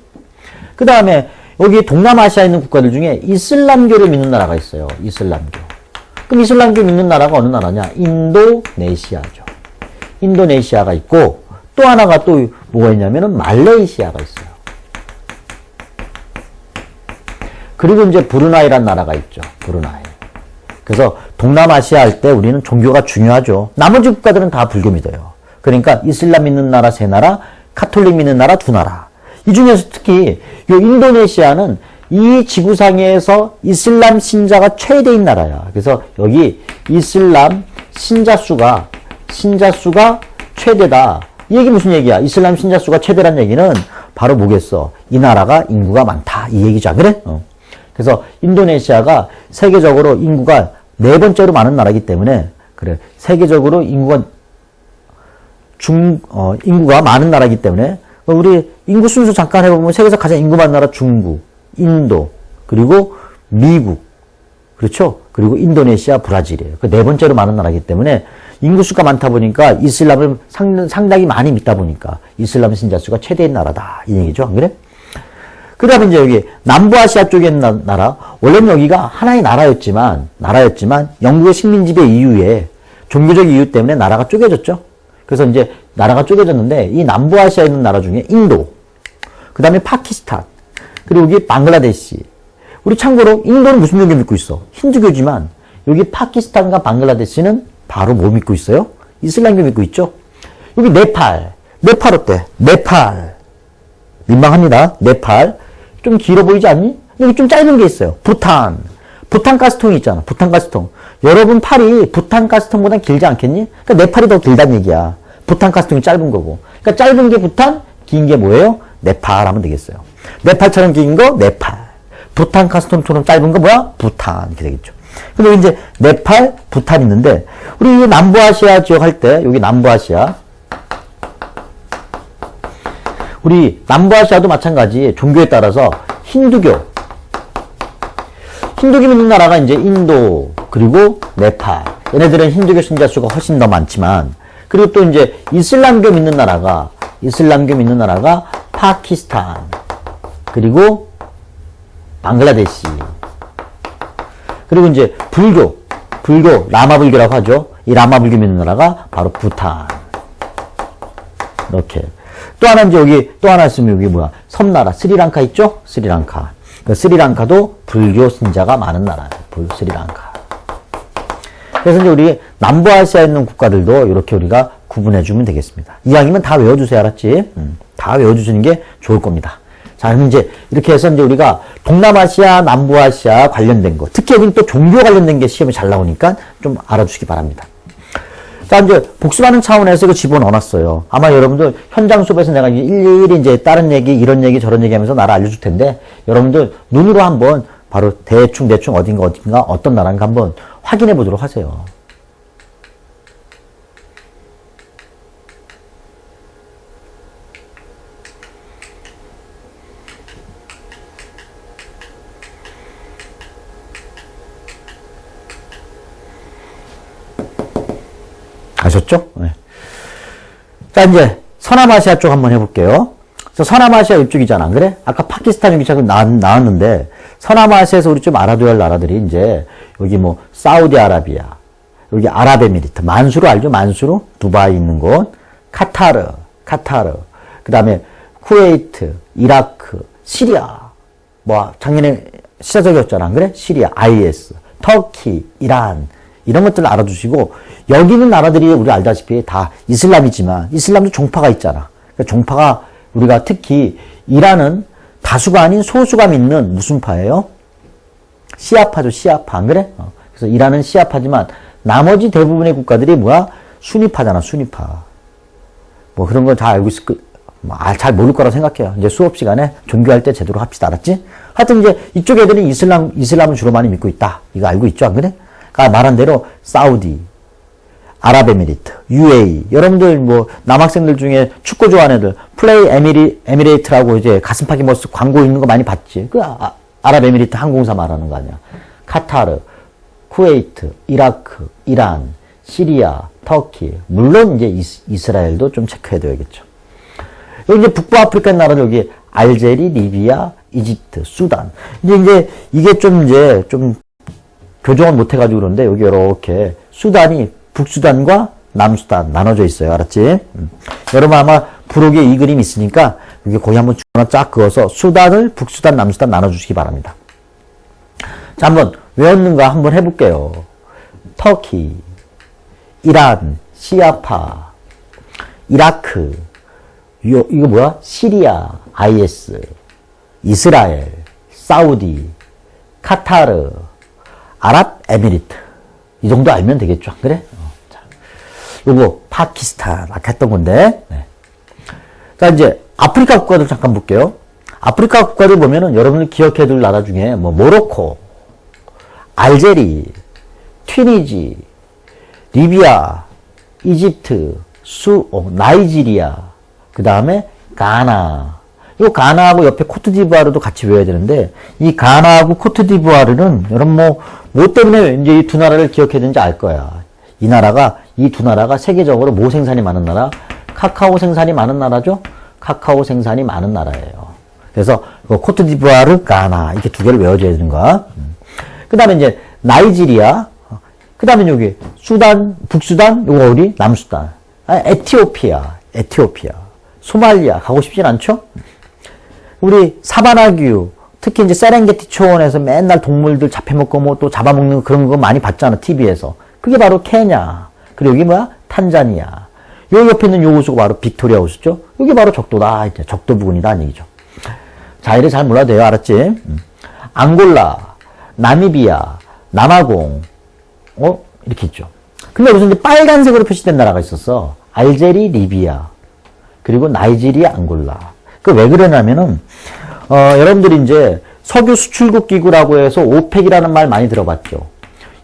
그 다음에 여기 동남아시아에 있는 국가들 중에 이슬람교를 믿는 나라가 있어요. 이슬람교. 그럼 이슬람교 믿는 나라가 어느 나라냐? 인도네시아죠. 인도네시아가 있고 또 하나가 또 뭐가 있냐면은 말레이시아가 있어요. 그리고 이제 브루나이란 나라가 있죠. 브루나이. 그래서 동남아시아 할 때 우리는 종교가 중요하죠. 나머지 국가들은 다 불교 믿어요. 그러니까 이슬람 믿는 나라 3나라, 카톨릭 믿는 나라 2나라. 이 중에서 특히 이 인도네시아는 이 지구상에서 이슬람 신자가 최대인 나라야. 그래서 여기 이슬람 신자 수가 최대다. 이 얘기 무슨 얘기야? 이슬람 신자 수가 최대란 얘기는 바로 뭐겠어? 이 나라가 인구가 많다. 이 얘기죠. 안 그래? 그래서 인도네시아가 세계적으로 인구가 4번째로 많은 나라이기 때문에 그래. 세계적으로 인구가 많은 나라이기 때문에 우리 인구 순수 잠깐 해보면 세계에서 가장 인구 많은 나라 중국, 인도, 그리고 미국, 그렇죠? 그리고 인도네시아, 브라질이에요. 그 네 번째로 많은 나라이기 때문에 인구수가 많다 보니까 이슬람을 상당히 많이 믿다 보니까 이슬람 신자 수가 최대인 나라다. 이 얘기죠. 안 그래? 그 다음에 이제 여기 남부아시아 쪽에 있는 나라, 원래는 여기가 하나의 나라였지만 영국의 식민지배 이후에 종교적 이유 때문에 나라가 쪼개졌죠. 그래서 이제 나라가 쪼개졌는데 이 남부아시아에 있는 나라 중에 인도, 그 다음에 파키스탄, 그리고 여기 방글라데시. 우리 참고로 인도는 무슨 종교 믿고 있어? 힌두교지만 여기 파키스탄과 방글라데시는 바로 뭐 믿고 있어요? 이슬람교 믿고 있죠. 여기 네팔 어때? 네팔 민망합니다. 네팔 좀 길어 보이지 않니? 여기 좀 짧은 게 있어요. 부탄 가스통이 있잖아. 부탄 가스통. 여러분 팔이 부탄 가스통보다 길지 않겠니? 그러니까 네팔이 더 길다는 얘기야. 부탄 가스통이 짧은 거고. 그러니까 짧은 게 부탄, 긴 게 뭐예요? 네팔 하면 되겠어요. 네팔처럼 긴 거 네팔. 부탄 가스통처럼 짧은 거 뭐야? 부탄. 이렇게 되겠죠. 근데 이제 네팔, 부탄 있는데 우리 남부아시아 지역 할 때 여기 남부아시아 우리 남부아시아도 마찬가지 종교에 따라서 힌두교 믿는 나라가 이제 인도 그리고 네팔 얘네들은 힌두교 신자 수가 훨씬 더 많지만 그리고 또 이제 이슬람교 믿는 나라가 파키스탄 그리고 방글라데시 그리고 이제 불교 라마불교라고 하죠. 이 라마불교 믿는 나라가 바로 부탄 이렇게 또 하나 이제 여기 또 하나 있으면 여기 뭐야 섬나라 스리랑카 있죠? 스리랑카 그 스리랑카도 불교 신자가 많은 나라예요. 스리랑카. 그래서 이제 우리 남부아시아에 있는 국가들도 이렇게 우리가 구분해주면 되겠습니다. 이왕이면 다 외워주세요. 알았지? 다 외워주시는 게 좋을 겁니다. 자, 그럼 이제 이렇게 해서 이제 우리가 동남아시아, 남부아시아 관련된 거, 특히 여기는 또 종교 관련된 게 시험에 잘 나오니까 좀 알아주시기 바랍니다. 자, 이제 복습하는 차원에서 이거 집어넣어놨어요. 아마 여러분들 현장 수업에서 내가 일일이 이제 다른 얘기, 이런 얘기, 저런 얘기 하면서 나라 알려줄 텐데, 여러분들 눈으로 한번 바로 대충 어딘가 어떤 나라인가 한번 확인해 보도록 하세요. 아셨죠? 네. 자, 이제 서남아시아 쪽 한번 해볼게요. 서남아시아 이쪽이잖아. 그래? 아까 파키스탄 여기 자꾸 나왔는데 서남아시아에서 우리 좀 알아둬야 할 나라들이 이제 여기 뭐 사우디아라비아, 여기 아랍에미리트, 만수르 알죠? 만수르? 두바이 있는 곳, 카타르, 그 다음에 쿠웨이트, 이라크, 시리아, 뭐 작년에 시사적이었잖아. 그래? 시리아, IS, 터키, 이란 이런 것들을 알아두시고 여기 있는 나라들이 우리 알다시피 다 이슬람이지만 이슬람도 종파가 있잖아. 그러니까 종파가 우리가 특히 이란은 다수가 아닌 소수가 믿는 무슨 파예요? 시아파죠. 시아파. 안 그래? 그래서 이란은 시아파지만 나머지 대부분의 국가들이 뭐야? 수니파잖아. 수니파. 뭐 그런 걸 다 알고 있을 잘 모를 거라고 생각해요. 이제 수업 시간에 종교할 때 제대로 합시다. 알았지? 하여튼 이제 이쪽 애들은 이슬람을 주로 많이 믿고 있다. 이거 알고 있죠? 안 그래? 그러니까 말한 대로 사우디, 아랍에미리트, UAE. 여러분들 뭐 남학생들 중에 축구 좋아하는 애들 플레이 에미레이트라고 이제 가슴팍에 뭐 광고 있는 거 많이 봤지. 그 아랍에미리트 항공사 말하는 거 아니야. 카타르, 쿠웨이트, 이라크, 이란, 시리아, 터키. 물론 이제 이스라엘도 좀 체크해 둬야겠죠. 여기 이제 북부아프리카 나라들 여기 알제리, 리비아, 이집트, 수단. 이제 이게 좀 교정을 못 해가지고 그런데 여기 이렇게 수단이 북수단과 남수단 나눠져 있어요. 알았지? 여러분 아마 부록에 이 그림이 있으니까 여기 거기 한번 하나 쫙 그어서 수단을 북수단, 남수단 나눠주시기 바랍니다. 자, 한번 외웠는가 한번 해볼게요. 터키, 이란, 시아파, 이라크, 이거 뭐야? 시리아, IS, 이스라엘, 사우디, 카타르, 아랍에미리트. 이 정도 알면 되겠죠. 안 그래? 자, 요거 파키스탄 아까 했던 건데. 네. 자, 이제 아프리카 국가들 잠깐 볼게요. 아프리카 국가들 보면은 여러분들 기억해야 될 나라 중에 뭐 모로코, 알제리, 튀니지, 리비아, 이집트, 나이지리아, 그 다음에 가나. 이 가나하고 옆에 코트디부아르도 같이 외워야 되는데, 이 가나하고 코트디부아르는, 여러분 뭐 때문에 이제 이 두 나라를 기억해야 되는지 알 거야. 이 두 나라가 세계적으로 뭐 생산이 많은 나라? 카카오 생산이 많은 나라죠? 카카오 생산이 많은 나라예요. 그래서 코트디부아르, 가나 이렇게 두 개를 외워줘야 되는 거야. 그 다음에 이제 나이지리아, 그 다음에 여기 수단, 북수단, 요거 어디? 남수단, 에티오피아, 소말리아 가고 싶진 않죠? 우리 사바나규, 특히 이제 세렝게티 초원에서 맨날 동물들 잡혀먹고 뭐 또 잡아먹는 그런 거 많이 봤잖아, TV에서. 그게 바로 케냐. 그리고 여기 뭐야? 탄자니아. 요 옆에 있는 요 호수가 바로 빅토리아 호수죠? 여기 바로 적도다. 이제 적도 부근이다. 얘기죠. 자, 이래 잘 몰라도 돼요. 알았지? 앙골라, 나미비아, 남아공, 이렇게 있죠. 근데 무슨 이제 빨간색으로 표시된 나라가 있었어. 알제리, 리비아, 그리고 나이지리아, 앙골라. 그 왜 그러냐면은, 여러분들이 이제 석유 수출국 기구라고 해서 오펙이라는 말 많이 들어봤죠.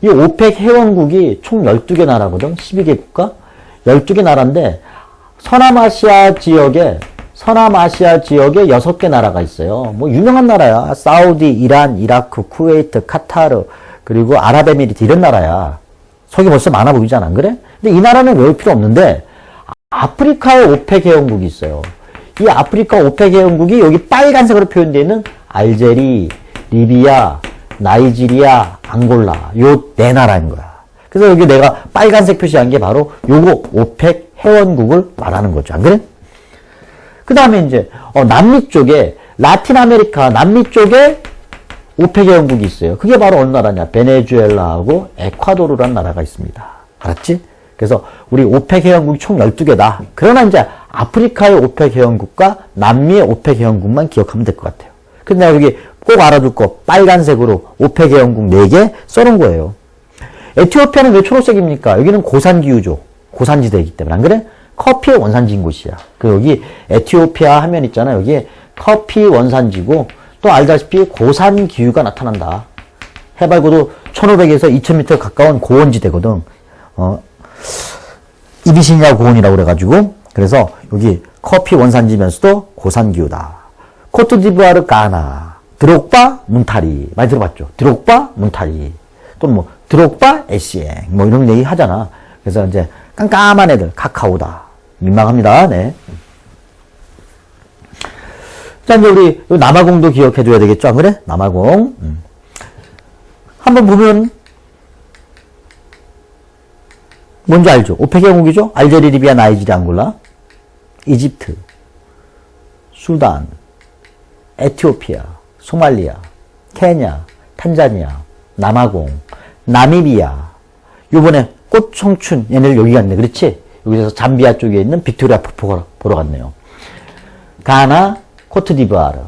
이 오펙 회원국이 총 12개 나라거든. 12개 국가? 12개 나라인데, 서남아시아 지역에 6개 나라가 있어요. 뭐 유명한 나라야. 사우디, 이란, 이라크, 쿠웨이트, 카타르, 그리고 아랍에미리트 이런 나라야. 석유 벌써 많아 보이잖아. 안 그래? 근데 이 나라는 외울 필요 없는데 아프리카에 오펙 회원국이 있어요. 이 아프리카 오펙 회원국이 여기 빨간색으로 표현되어 있는 알제리, 리비아, 나이지리아, 앙골라 요 네 나라인 거야. 그래서 여기 내가 빨간색 표시한 게 바로 요거 오펙 회원국을 말하는 거죠. 안 그래? 그 다음에 이제 남미 쪽에 라틴 아메리카 남미 쪽에 오펙 회원국이 있어요. 그게 바로 어느 나라냐? 베네수엘라하고 에콰도르라는 나라가 있습니다. 알았지? 그래서 우리 오펙 회원국이 총 12개다. 그러나 이제 아프리카의 오펙 회원국과 남미의 오펙 회원국만 기억하면 될 것 같아요. 근데 내가 여기 꼭 알아둘 거 빨간색으로 오펙 회원국 4개 써놓은 거예요. 에티오피아는 왜 초록색입니까? 여기는 고산기후죠. 고산지대이기 때문에. 안 그래? 커피의 원산지인 곳이야. 그 여기 에티오피아 하면 있잖아. 여기 커피 원산지고 또 알다시피 고산기후가 나타난다. 해발고도 1500에서 2000m 가까운 고원지대거든. 이비시니아 고원이라고 그래가지고 그래서 여기 커피 원산지면서도 고산기후다. 코트디부아르, 가나, 드록바, 문타리 많이 들어봤죠? 드록바, 문타리 또는 뭐 드록바, 에시엥 뭐 이런 얘기 하잖아. 그래서 이제 깜깜한 애들 카카오다. 민망합니다. 네. 자, 이제 우리 남아공도 기억해줘야 되겠죠? 안 그래? 남아공. 한번 보면 뭔지 알죠? 오펙 회원국이죠? 알제리, 리비아, 나이지리아, 앙골라, 이집트, 수단, 에티오피아, 소말리아, 케냐, 탄자니아, 남아공, 나미비아. 요번에 꽃청춘 얘네들 여기 갔네. 그렇지? 여기서 잠비아 쪽에 있는 빅토리아 폭포 보러 갔네요. 가나, 코트디부아르.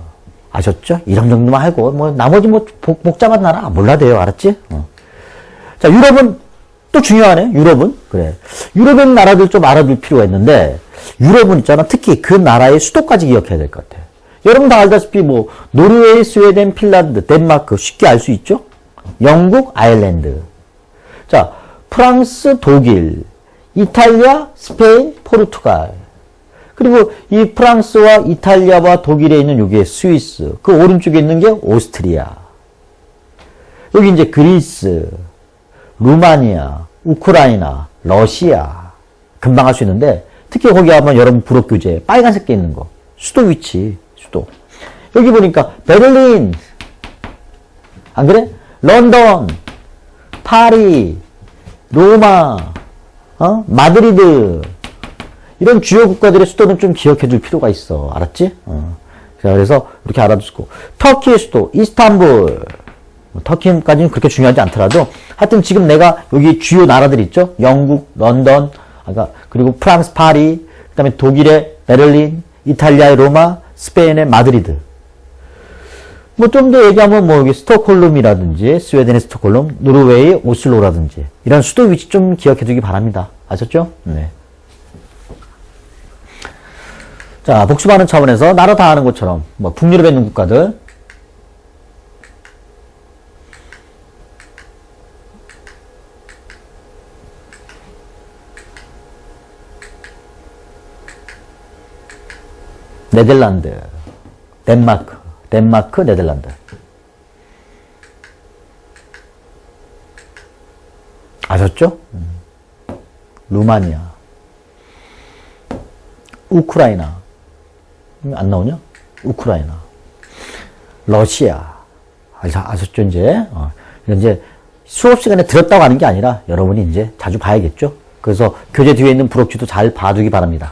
아셨죠? 이런 정도만 하고 뭐 나머지 뭐 복잡한 나라 몰라도 돼요. 알았지? 자, 유럽은 또 중요하네. 유럽은 그래. 유럽의 나라들 좀 알아둘 필요가 있는데 유럽은 있잖아. 특히 그 나라의 수도까지 기억해야 될 것 같아. 여러분 다 알다시피 뭐 노르웨이, 스웨덴, 핀란드, 덴마크 쉽게 알 수 있죠? 영국, 아일랜드. 자, 프랑스, 독일, 이탈리아, 스페인, 포르투갈. 그리고 이 프랑스와 이탈리아와 독일에 있는 요게 스위스. 그 오른쪽에 있는 게 오스트리아. 여기 이제 그리스, 루마니아, 우크라이나, 러시아. 금방 할 수 있는데 특히 거기 가면 여러분 부록교재 빨간색 게 있는 거. 수도 위치, 수도. 여기 보니까 베를린. 안 그래? 런던, 파리, 로마, 마드리드. 이런 주요 국가들의 수도는 좀 기억해 줄 필요가 있어. 알았지? 자, 그래서 이렇게 알아두고. 터키의 수도, 이스탄불. 터키까지는 그렇게 중요하지 않더라도, 하여튼 지금 내가 여기 주요 나라들 있죠? 영국, 런던, 그리고 프랑스, 파리, 그 다음에 독일의 베를린, 이탈리아의 로마, 스페인의 마드리드. 뭐 좀 더 얘기하면 뭐 여기 스톡홀름이라든지, 스웨덴의 스톡홀름, 노르웨이, 오슬로라든지, 이런 수도 위치 좀 기억해 두기 바랍니다. 아셨죠? 네. 자, 복습하는 차원에서 나라 다 아는 것처럼 뭐 북유럽에 있는 국가들 네덜란드, 덴마크, 네덜란드. 아셨죠? 루마니아, 우크라이나. 안 나오냐? 우크라이나, 러시아. 아셨죠, 이제? 이제 수업 시간에 들었다고 하는 게 아니라 여러분이 이제 자주 봐야겠죠? 그래서 교재 뒤에 있는 부록지도 잘 봐두기 바랍니다.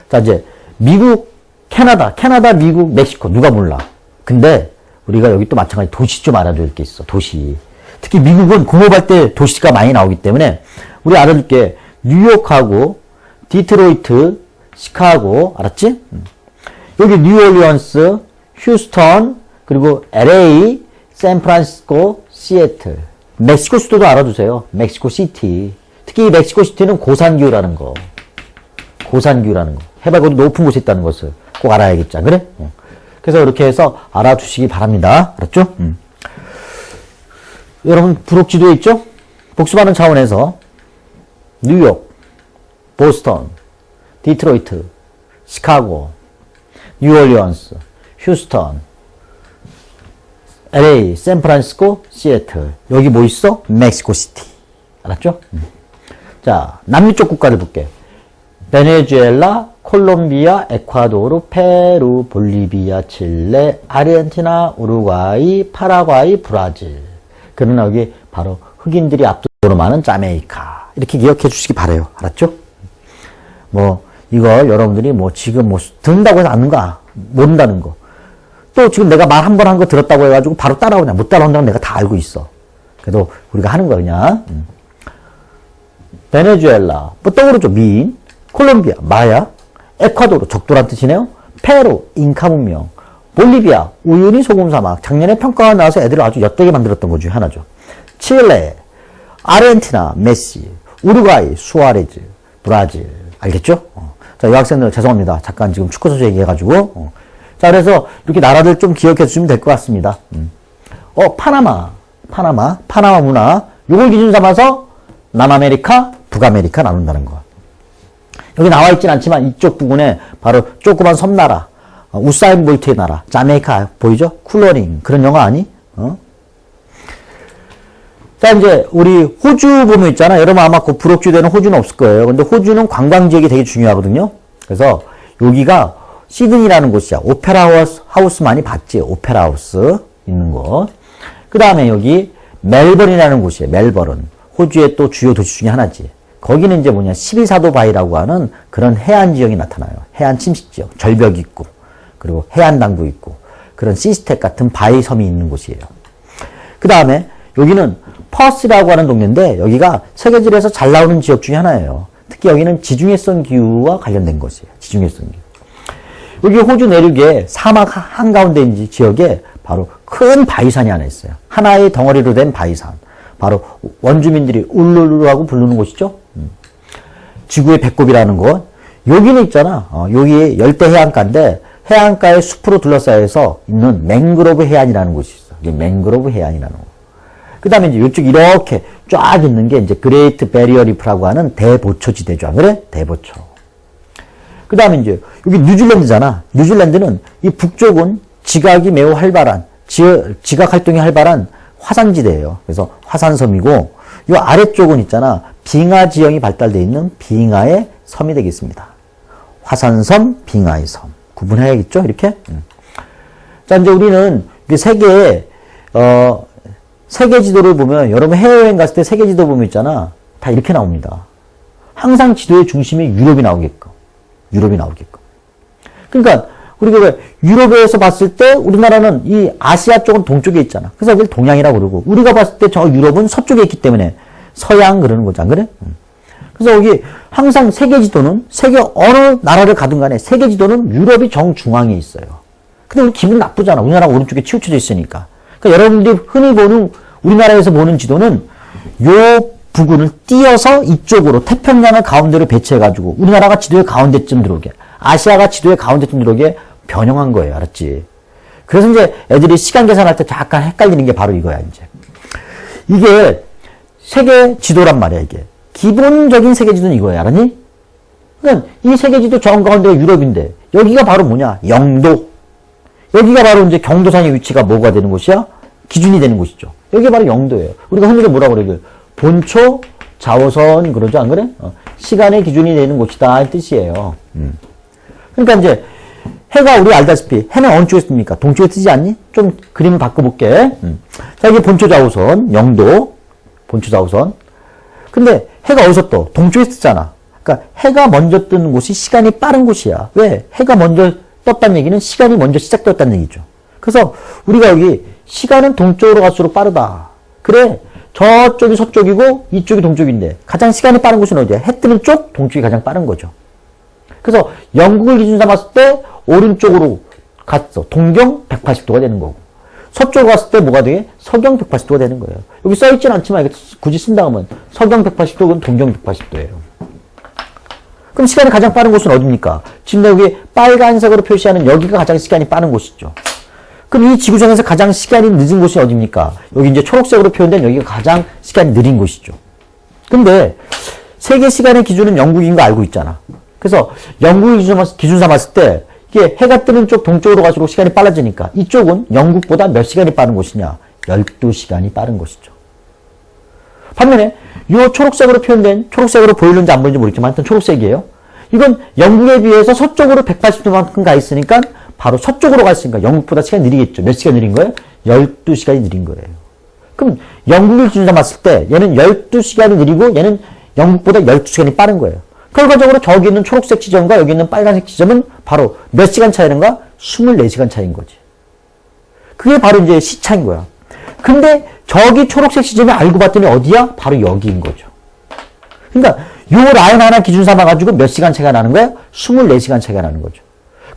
자, 이제 미국, 캐나다, 미국, 멕시코. 누가 몰라? 근데 우리가 여기 또 마찬가지 도시 좀 알아둘 게 있어. 도시. 특히 미국은 공업할 때 도시가 많이 나오기 때문에 우리 알아둘 게 뉴욕하고 디트로이트, 시카고. 알았지? 여기 뉴올리언스, 휴스턴, 그리고 LA, 샌프란시스코, 시애틀. 멕시코 수도도 알아두세요. 멕시코 시티. 특히 이 멕시코 시티는 고산기후라는 거. 해발고도 높은 곳에 있다는 것을 꼭 알아야겠죠. 안 그래? 그래서 이렇게 해서 알아두시기 바랍니다. 알았죠? 여러분, 부록지도에 있죠? 복습하는 차원에서 뉴욕, 보스턴, 디트로이트, 시카고, 뉴올리언스, 휴스턴, LA, 샌프란시스코, 시애틀. 여기 뭐 있어? 멕시코 시티. 알았죠? 자, 남미 쪽 국가를 볼게. 베네수엘라, 콜롬비아, 에콰도르, 페루, 볼리비아, 칠레, 아르헨티나, 우루과이, 파라과이, 브라질. 그러나 여기 바로 흑인들이 압도적으로 많은 자메이카. 이렇게 기억해 주시기 바라요. 알았죠? 뭐 이걸 여러분들이 뭐 지금 뭐 듣는다고 해서 아는 거 모른다는 거. 또 지금 내가 말 한 번 한 거 들었다고 해가지고 바로 따라오냐. 못 따라온다고 내가 다 알고 있어. 그래도 우리가 하는 거 그냥. 베네수엘라, 뭐 떠오르죠. 미인. 콜롬비아, 마야. 에콰도르, 적도란 뜻이네요. 페루, 잉카 문명. 볼리비아, 우유니 소금 사막. 작년에 평가가 나와서 애들을 아주 엿되게 만들었던 것 중에 하나죠. 칠레, 아르헨티나, 메시. 우루과이, 수아레즈. 브라질. 알겠죠? 자, 여학생들 죄송합니다. 잠깐 지금 축구 선수 얘기해가지고. 자, 그래서 이렇게 나라들 좀 기억해 주시면 될 것 같습니다. 파나마 문화. 요걸 기준 삼아서 남아메리카, 북아메리카 나눈다는 거. 여기 나와 있진 않지만 이쪽 부분에 바로 조그만 섬나라, 우사인 볼트의 나라, 자메이카 보이죠? 쿨러링. 그런 영화 아니? 자, 이제 우리 호주 보면 있잖아. 여러분 아마 그 부록지도에는 호주는 없을 거예요. 근데 호주는 관광지역이 되게 중요하거든요. 그래서 여기가 시드니라는 곳이야. 오페라 하우스 많이 봤지? 오페라 하우스 있는 곳. 그 다음에 여기 멜버른이라는 곳이에요. 멜버른. 호주의 또 주요 도시 중에 하나지. 거기는 이제 뭐냐, 12사도 바위라고 하는 그런 해안 지역이 나타나요. 해안 침식 지역, 절벽이 있고, 그리고 해안 당도 있고, 그런 시스텍 같은 바위 섬이 있는 곳이에요. 그 다음에 여기는 퍼스라고 하는 동네인데 여기가 세계지도에서 잘 나오는 지역 중에 하나예요. 특히 여기는 지중해성 기후와 관련된 것이에요. 지중해성 기후. 여기 호주 내륙에 사막 한가운데 지역에 바로 큰 바위산이 하나 있어요. 하나의 덩어리로 된 바위산. 바로 원주민들이 울루루라고 부르는 곳이죠. 지구의 배꼽이라는 곳. 여기는 있잖아. 여기 열대 해안가인데 해안가에 숲으로 둘러싸여서 있는 맹그로브 해안이라는 곳이 있어. 이게 맹그로브 해안이라는 곳. 그 다음에 이제 이쪽 이렇게 쫙 있는 게 이제 그레이트 베리어 리프라고 하는 대보초 지대죠. 안 그래? 대보초. 그 다음에 이제 여기 뉴질랜드잖아. 뉴질랜드는 이 북쪽은 지각이 매우 활발한, 지각 활동이 활발한 화산지대예요. 그래서 화산섬이고 이 아래쪽은 있잖아. 빙하 지형이 발달되어 있는 빙하의 섬이 되겠습니다. 화산섬, 빙하의 섬. 구분해야겠죠? 이렇게. 자, 이제 우리는 세계 지도를 보면 여러분 해외여행 갔을 때 세계 지도 보면 있잖아. 다 이렇게 나옵니다. 항상 지도의 중심이 유럽이 나오게끔. 그러니까 우리가 왜 유럽에서 봤을 때 우리나라는 이 아시아 쪽은 동쪽에 있잖아. 그래서 여기를 동양이라고 그러고 우리가 봤을 때 저 유럽은 서쪽에 있기 때문에 서양 그러는 거지. 안 그래? 그래서 여기 항상 세계 지도는 세계 어느 나라를 가든 간에 세계 지도는 유럽이 정중앙에 있어요. 근데 우리 기분 나쁘잖아. 우리나라가 오른쪽에 치우쳐져 있으니까. 그러니까 여러분들이 흔히 보는 우리나라에서 보는 지도는 요 부근을 띄어서 이쪽으로 태평양을 가운데로 배치해가지고 우리나라가 지도의 가운데쯤 들어오게, 아시아가 지도의 가운데쯤 들어오게 변형한 거예요. 알았지? 그래서 이제 애들이 시간 계산할 때 잠깐 헷갈리는 게 바로 이거야, 이제. 이게 세계 지도란 말이야, 이게. 기본적인 세계 지도는 이거야, 알았니? 그러니까 이 세계 지도 정 가운데가 유럽인데 여기가 바로 뭐냐? 영도. 여기가 바로 이제 경도상의 위치가 뭐가 되는 곳이야? 기준이 되는 곳이죠. 여기가 바로 영도예요. 우리가 흔히들 뭐라고 그래요? 본초 자오선 그러죠, 안 그래? 시간의 기준이 되는 곳이다 이 뜻이에요. 그러니까 이제 해가 우리 알다시피 해는 어느 쪽에 씁니까? 동쪽에 뜨지 않니? 좀 그림을 바꿔볼게. 자, 이게 본초 자오선, 영도, 본초 자오선. 근데 해가 어디서 떠? 동쪽에 뜨잖아. 그러니까 해가 먼저 뜨는 곳이 시간이 빠른 곳이야. 왜? 해가 먼저 떴다는 얘기는 시간이 먼저 시작되었다는 얘기죠. 그래서 우리가 여기 시간은 동쪽으로 갈수록 빠르다. 그래, 저쪽이 서쪽이고 이쪽이 동쪽인데 가장 시간이 빠른 곳은 어디야? 해 뜨는 쪽? 동쪽이 가장 빠른 거죠. 그래서 영국을 기준 삼았을 때 오른쪽으로 갔어. 동경 180도가 되는 거고. 서쪽으로 갔을 때 뭐가 돼? 서경 180도가 되는 거예요. 여기 써있진 않지만 굳이 쓴다 하면 서경 180도는 동경 180도예요. 그럼 시간이 가장 빠른 곳은 어디입니까? 지금 여기 빨간색으로 표시하는 여기가 가장 시간이 빠른 곳이죠. 그럼 이 지구상에서 가장 시간이 늦은 곳이 어디입니까? 여기 이제 초록색으로 표현된 여기가 가장 시간이 느린 곳이죠. 근데 세계 시간의 기준은 영국인 거 알고 있잖아. 그래서 영국을 기준 삼았을 때 이게 해가 뜨는 쪽 동쪽으로 갈수록 시간이 빨라지니까 이쪽은 영국보다 몇 시간이 빠른 곳이냐? 12시간이 빠른 곳이죠. 반면에 이 초록색으로 표현된, 초록색으로 보이는지 안 보이는지 모르겠지만 하여튼 초록색이에요. 이건 영국에 비해서 서쪽으로 180도만큼 가 있으니까 바로 서쪽으로 가 있으니까 영국보다 시간이 느리겠죠. 몇 시간 느린 거예요? 12시간이 느린 거예요. 그럼 영국을 기준 삼았을 때 얘는 12시간이 느리고 얘는 영국보다 12시간이 빠른 거예요. 결과적으로 저기 있는 초록색 지점과 여기 있는 빨간색 지점은 바로 몇 시간 차이인가? 24시간 차이인 거지. 그게 바로 이제 시차인 거야. 근데 저기 초록색 지점이 알고 봤더니 어디야? 바로 여기인 거죠. 그러니까 요 라인 하나 기준 삼아가지고 몇 시간 차이가 나는 거야? 24시간 차이가 나는 거죠.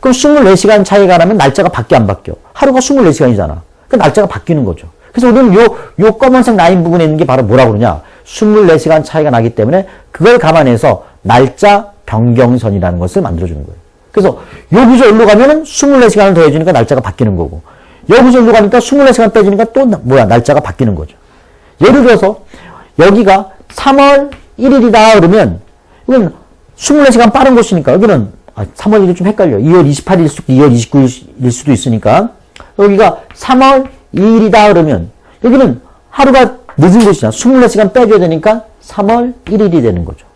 그럼 24시간 차이가 나면 날짜가 바뀌어 안 바뀌어? 하루가 24시간이잖아. 그 날짜가 바뀌는 거죠. 그래서 우리는 요 검은색 라인 부분에 있는 게 바로 뭐라고 그러냐? 24시간 차이가 나기 때문에 그걸 감안해서 날짜 변경선이라는 것을 만들어주는 거예요. 그래서 여기서 여기로 가면은 24시간을 더해주니까 날짜가 바뀌는 거고 여기서 여기로 가니까 24시간 빼주니까 또 뭐야? 날짜가 바뀌는 거죠. 예를 들어서 여기가 3월 1일이다 그러면 이건 24시간 빠른 곳이니까 여기는 3월 1일 좀 헷갈려. 2월 28일 수도 2월 29일일 수도 있으니까 여기가 3월 2일이다 그러면 여기는 하루가 늦은 곳이잖아. 24시간 빼줘야 되니까 3월 1일이 되는 거죠.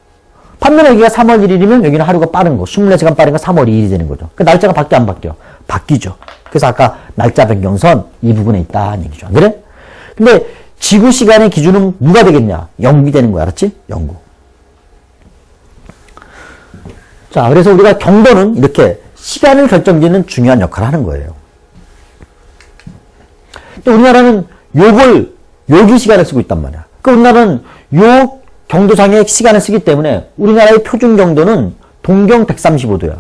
반면에 여기가 3월 1일이면 여기는 하루가 빠른 거. 24시간 빠르니까 3월 2일이 되는 거죠. 그 날짜가 바뀌어 안 바뀌어? 바뀌죠. 그래서 아까 날짜 변경선 이 부분에 있다는 얘기죠. 안 그래? 근데 지구 시간의 기준은 누가 되겠냐? 영국이 되는 거야. 알았지? 영국. 자, 그래서 우리가 경도는 이렇게 시간을 결정짓는 중요한 역할을 하는 거예요. 근데 우리나라는 여기 시간을 쓰고 있단 말이야. 그 우리나라는 요 경도상의 시간을 쓰기 때문에 우리나라의 표준 경도는 동경 135도야.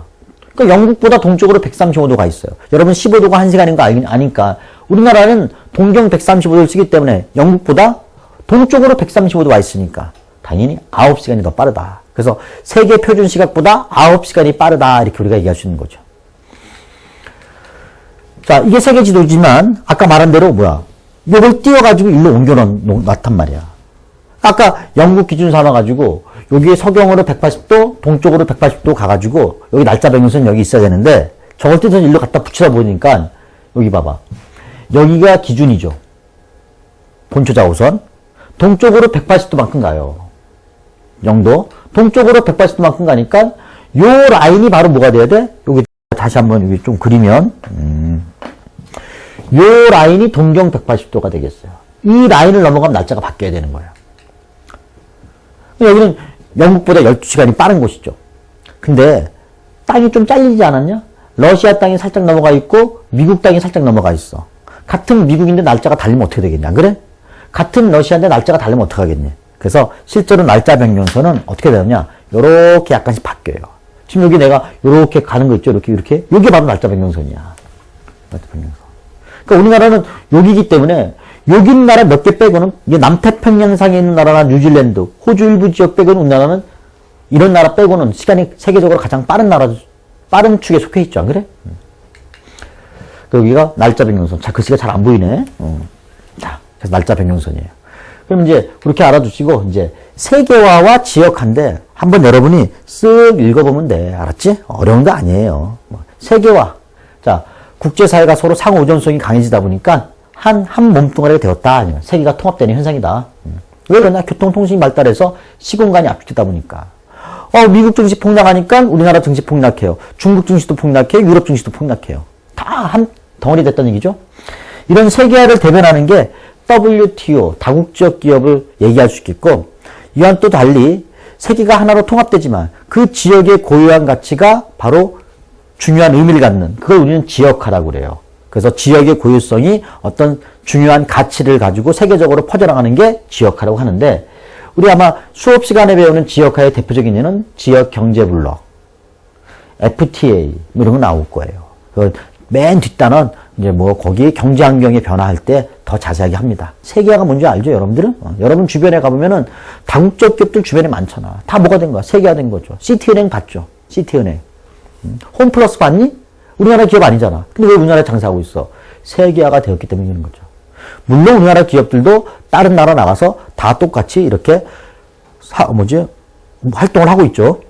그러니까 영국보다 동쪽으로 135도가 있어요. 여러분 15도가 1시간인 거 아니까 우리나라는 동경 135도를 쓰기 때문에 영국보다 동쪽으로 135도 와 있으니까 당연히 9시간이 더 빠르다. 그래서 세계 표준 시각보다 9시간이 빠르다. 이렇게 우리가 얘기할 수 있는 거죠. 자, 이게 세계 지도지만 아까 말한 대로 뭐야? 이걸 띄워가지고 일로 옮겨놨단 말이야. 아까 영국 기준 삼아가지고 여기에 서경으로 180도, 동쪽으로 180도 가가지고 여기 날짜 변경선 여기 있어야 되는데 저걸 뜯어서 일로 갖다 붙이다 보니까 여기 봐봐. 여기가 기준이죠. 본초 자오선. 동쪽으로 180도만큼 가요. 영도. 동쪽으로 180도만큼 가니까 요 라인이 바로 뭐가 돼야 돼? 여기 다시 한번 여기 좀 그리면 요 라인이 동경 180도가 되겠어요. 이 라인을 넘어가면 날짜가 바뀌어야 되는 거예요. 여기는 영국보다 12시간이 빠른 곳이죠. 근데 땅이 좀 잘리지 않았냐? 러시아 땅이 살짝 넘어가 있고 미국 땅이 살짝 넘어가 있어. 같은 미국인데 날짜가 다르면 어떻게 되겠냐? 그래? 같은 러시아인데 날짜가 다르면 어떻게 하겠니? 그래서 실제로 날짜 변경선은 어떻게 되느냐? 요렇게 약간씩 바뀌어요. 지금 여기 내가 요렇게 가는 거 있죠? 이렇게. 요게 바로 날짜 변경선이야. 날짜 변경선. 그러니까 우리나라는 여기이기 때문에 여기 나라 몇 개 빼고는 이게 남태평양상에 있는 나라나 뉴질랜드, 호주 일부 지역 빼고는 우리나라는 이런 나라 빼고는 시간이 세계적으로 가장 빠른 나라, 빠른 축에 속해 있죠. 안 그래? 여기가 날짜 변경선. 자, 글씨가 잘 안 보이네. 자, 그래서 날짜 변경선이에요. 그럼 이제 그렇게 알아두시고 이제 세계화와 지역화인데 한번 여러분이 쓱 읽어보면 돼. 알았지? 어려운 거 아니에요. 세계화. 자, 국제사회가 서로 상호 의존성이 강해지다 보니까 한 몸뚱아리가 되었다. 아니면 세계가 통합되는 현상이다. 왜 그러냐? 교통통신이 발달해서 시공간이 압축되다 보니까. 미국 증시 폭락하니까 우리나라 증시 폭락해요. 중국 증시도 폭락해요. 유럽 증시도 폭락해요. 다 한 덩어리 됐다는 얘기죠. 이런 세계화를 대변하는 게 WTO, 다국지역 기업을 얘기할 수 있겠고, 이와는 또 달리 세계가 하나로 통합되지만 그 지역의 고유한 가치가 바로 중요한 의미를 갖는, 그걸 우리는 지역화라고 그래요. 그래서 지역의 고유성이 어떤 중요한 가치를 가지고 세계적으로 퍼져나가는 게 지역화라고 하는데, 우리 아마 수업 시간에 배우는 지역화의 대표적인 예는 지역 경제 블록, FTA 뭐 이런 거 나올 거예요. 맨 뒷단은 이제 뭐 거기 경제 환경이 변화할 때 더 자세하게 합니다. 세계화가 뭔지 알죠, 여러분들은? 여러분 주변에 가보면은 다국적 기업들 주변에 많잖아. 다 뭐가 된 거야? 세계화된 거죠. 시티은행 봤죠? 시티은행. 홈플러스 봤니? 우리나라 기업 아니잖아. 근데 왜 우리나라에 장사하고 있어? 세계화가 되었기 때문에 그런 거죠. 물론 우리나라 기업들도 다른 나라 나가서 다 똑같이 이렇게 활동을 하고 있죠.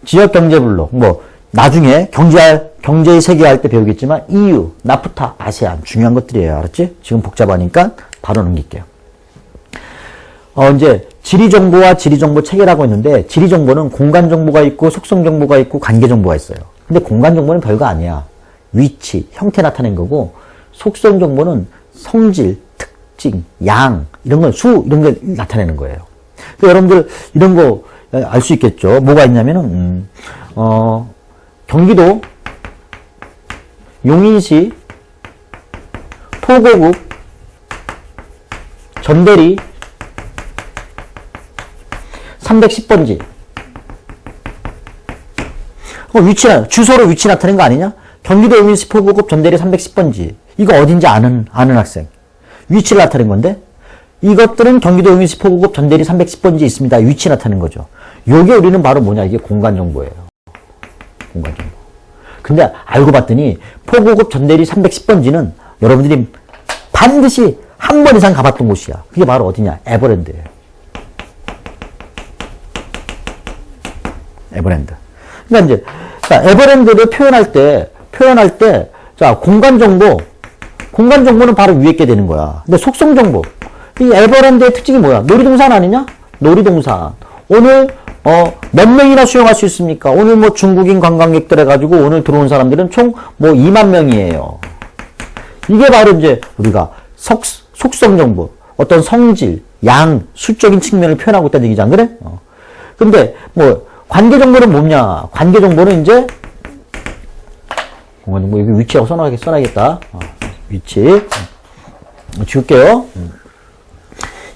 지역 경제 블록, 나중에 경제의 세계화할 때 배우겠지만 EU, 나프타, 아세안 중요한 것들이에요. 알았지? 지금 복잡하니까 바로 넘길게요. 이제 지리정보와 지리정보 체계라고 했는데, 지리정보는 공간정보가 있고 속성정보가 있고 관계정보가 있어요. 근데 공간정보는 별거 아니야. 위치, 형태 나타낸 거고, 속성정보는 성질, 특징, 양, 이런 걸 이런 걸 나타내는 거예요. 그래서 여러분들 이런 거 알 수 있겠죠. 뭐가 있냐면은, 경기도 용인시 포고구 전대리 310번지. 주소로 위치 나타낸 거 아니냐? 경기도 용인시 포고구 전대리 310번지. 이거 어딘지 아는 학생. 위치를 나타낸 건데, 이것들은 경기도 용인시 포고구 전대리 310번지 있습니다. 위치 나타낸 거죠. 요게 우리는 바로 뭐냐? 이게 공간정보예요. 공간정보. 근데 알고 봤더니 포고급 전대리 310번지는 여러분들이 반드시 한 번 이상 가봤던 곳이야. 그게 바로 어디냐? 에버랜드예요. 에버랜드. 그러니까 이제 에버랜드를 표현할 때 자, 공간정보는 바로 위에 게 되는 거야. 근데 속성정보. 이 에버랜드의 특징이 뭐야? 놀이동산 아니냐? 놀이동산. 오늘 몇 명이나 수용할 수 있습니까? 오늘 중국인 관광객들 해가지고 오늘 들어온 사람들은 총 2만 명이에요. 이게 바로 이제 우리가 속성 정보, 어떤 성질, 양, 수적인 측면을 표현하고 있다는 얘기지 안 그래? 근데 관계 정보는 뭐냐? 관계 정보는 이제 공간정보 여기 위치하고 써놔야겠다. 위치 지울게요.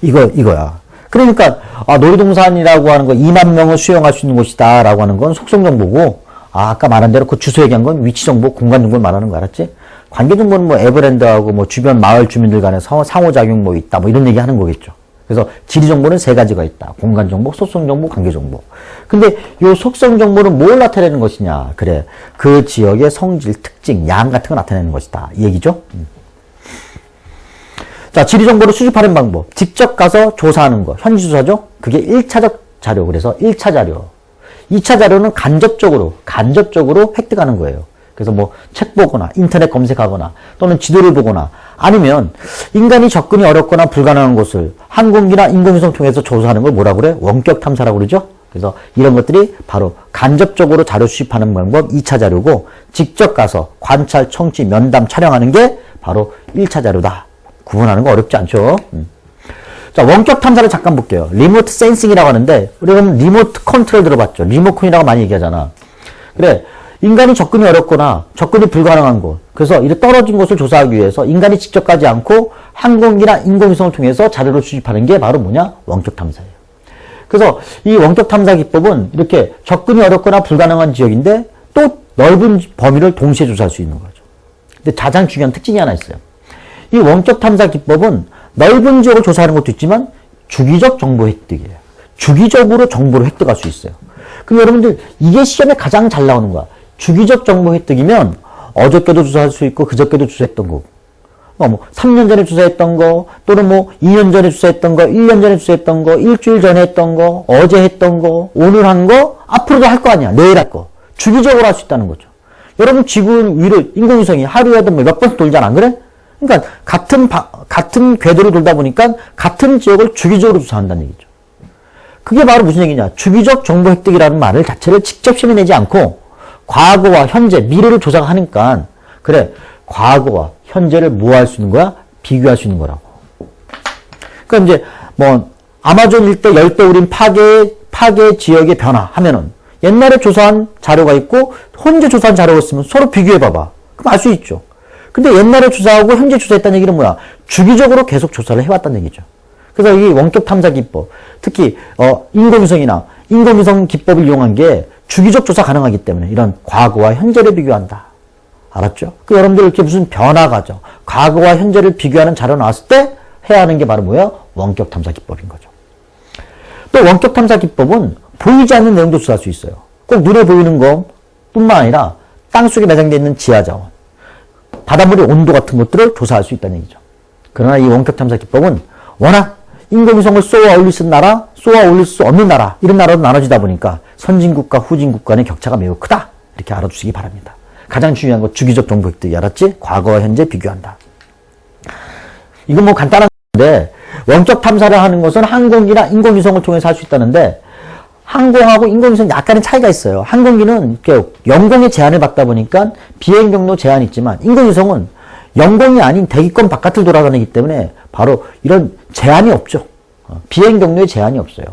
이거야. 그러니까 놀이동산이라고 하는 거 2만 명을 수용할 수 있는 곳이다 라고 하는 건 속성정보고, 아까 말한 대로 그 주소 얘기한 건 위치정보, 공간정보를 말하는 거 알았지? 관계정보는 에버랜드하고 주변 마을 주민들 간에 상호작용 있다 이런 얘기 하는 거겠죠. 그래서 지리정보는 세 가지가 있다. 공간정보, 속성정보, 관계정보. 근데 요 속성정보는 뭘 나타내는 것이냐? 그래, 그 지역의 성질, 특징, 양 같은 거 나타내는 것이다. 이 얘기죠. 자, 지리정보를 수집하는 방법. 직접 가서 조사하는 거. 현지조사죠? 그게 1차적 자료. 그래서 1차 자료. 2차 자료는 간접적으로 획득하는 거예요. 그래서 책 보거나, 인터넷 검색하거나, 또는 지도를 보거나, 아니면 인간이 접근이 어렵거나 불가능한 곳을 항공기나 인공위성 통해서 조사하는 걸 뭐라고 그래? 원격 탐사라고 그러죠? 그래서 이런 것들이 바로 간접적으로 자료 수집하는 방법 2차 자료고, 직접 가서 관찰, 청취, 면담, 촬영하는 게 바로 1차 자료다. 구분하는 거 어렵지 않죠? 자, 원격 탐사를 잠깐 볼게요. 리모트 센싱이라고 하는데, 우리가 리모트 컨트롤 들어봤죠? 리모컨이라고 많이 얘기하잖아. 그래, 인간이 접근이 어렵거나 접근이 불가능한 곳, 그래서 이렇게 떨어진 곳을 조사하기 위해서 인간이 직접 가지 않고 항공기나 인공위성을 통해서 자료를 수집하는 게 바로 뭐냐? 원격 탐사예요. 그래서 이 원격 탐사 기법은 이렇게 접근이 어렵거나 불가능한 지역인데 또 넓은 범위를 동시에 조사할 수 있는 거죠. 근데 가장 중요한 특징이 하나 있어요. 이 원격 탐사 기법은 넓은 지역을 조사하는 것도 있지만 주기적 정보 획득이에요. 주기적으로 정보를 획득할 수 있어요. 그럼 여러분들 이게 시험에 가장 잘 나오는 거야. 주기적 정보 획득이면 어저께도 조사할 수 있고 그저께도 조사했던 거. 3년 전에 조사했던 거, 또는 2년 전에 조사했던 거, 1년 전에 조사했던 거, 일주일 전에 했던 거, 어제 했던 거, 오늘 한 거, 앞으로도 할 거 아니야. 내일 할 거. 주기적으로 할 수 있다는 거죠. 여러분 지구 위로 인공위성이 하루에도 몇 번씩 돌잖아, 안 그래? 그러니까 같은 궤도로 돌다 보니까 같은 지역을 주기적으로 조사한다는 얘기죠. 그게 바로 무슨 얘기냐? 주기적 정보 획득이라는 말을 자체를 직접 심어내지 않고 과거와 현재, 미래를 조사하니까 그래, 과거와 현재를 뭐 할 수 있는 거야? 비교할 수 있는 거라고. 그러니까 이제 뭐 아마존 일대 열대우림 파괴 지역의 변화 하면은 옛날에 조사한 자료가 있고 현재 조사한 자료가 있으면 서로 비교해봐봐. 그럼 알 수 있죠. 근데 옛날에 조사하고 현재 조사했다는 얘기는 뭐야? 주기적으로 계속 조사를 해왔다는 얘기죠. 그래서 이 원격 탐사 기법, 특히 인공위성이나 인공위성 기법을 이용한 게 주기적 조사 가능하기 때문에 이런 과거와 현재를 비교한다. 알았죠? 그 여러분들 이렇게 무슨 변화가죠. 과거와 현재를 비교하는 자료 나왔을 때 해야 하는 게 바로 뭐예요? 원격 탐사 기법인 거죠. 또 원격 탐사 기법은 보이지 않는 내용도 조사할 수 있어요. 꼭 눈에 보이는 것뿐만 아니라 땅속에 매장되어 있는 지하자원, 바닷물의 온도 같은 것들을 조사할 수 있다는 얘기죠. 그러나 이 원격 탐사 기법은 워낙 인공위성을 쏘아 올릴 수 있는 나라, 쏘아 올릴 수 없는 나라, 이런 나라로 나눠지다 보니까 선진국과 후진국 간의 격차가 매우 크다. 이렇게 알아두시기 바랍니다. 가장 중요한 거 주기적 정보 획득이, 알았지? 과거와 현재 비교한다. 이건 뭐 간단한 건데 원격 탐사를 하는 것은 항공기나 인공위성을 통해서 할 수 있다는데 항공하고 인공위성 약간의 차이가 있어요. 항공기는 이렇게 영공의 제한을 받다 보니까 비행 경로 제한이 있지만 인공위성은 영공이 아닌 대기권 바깥을 돌아다니기 때문에 바로 이런 제한이 없죠. 비행 경로에 제한이 없어요.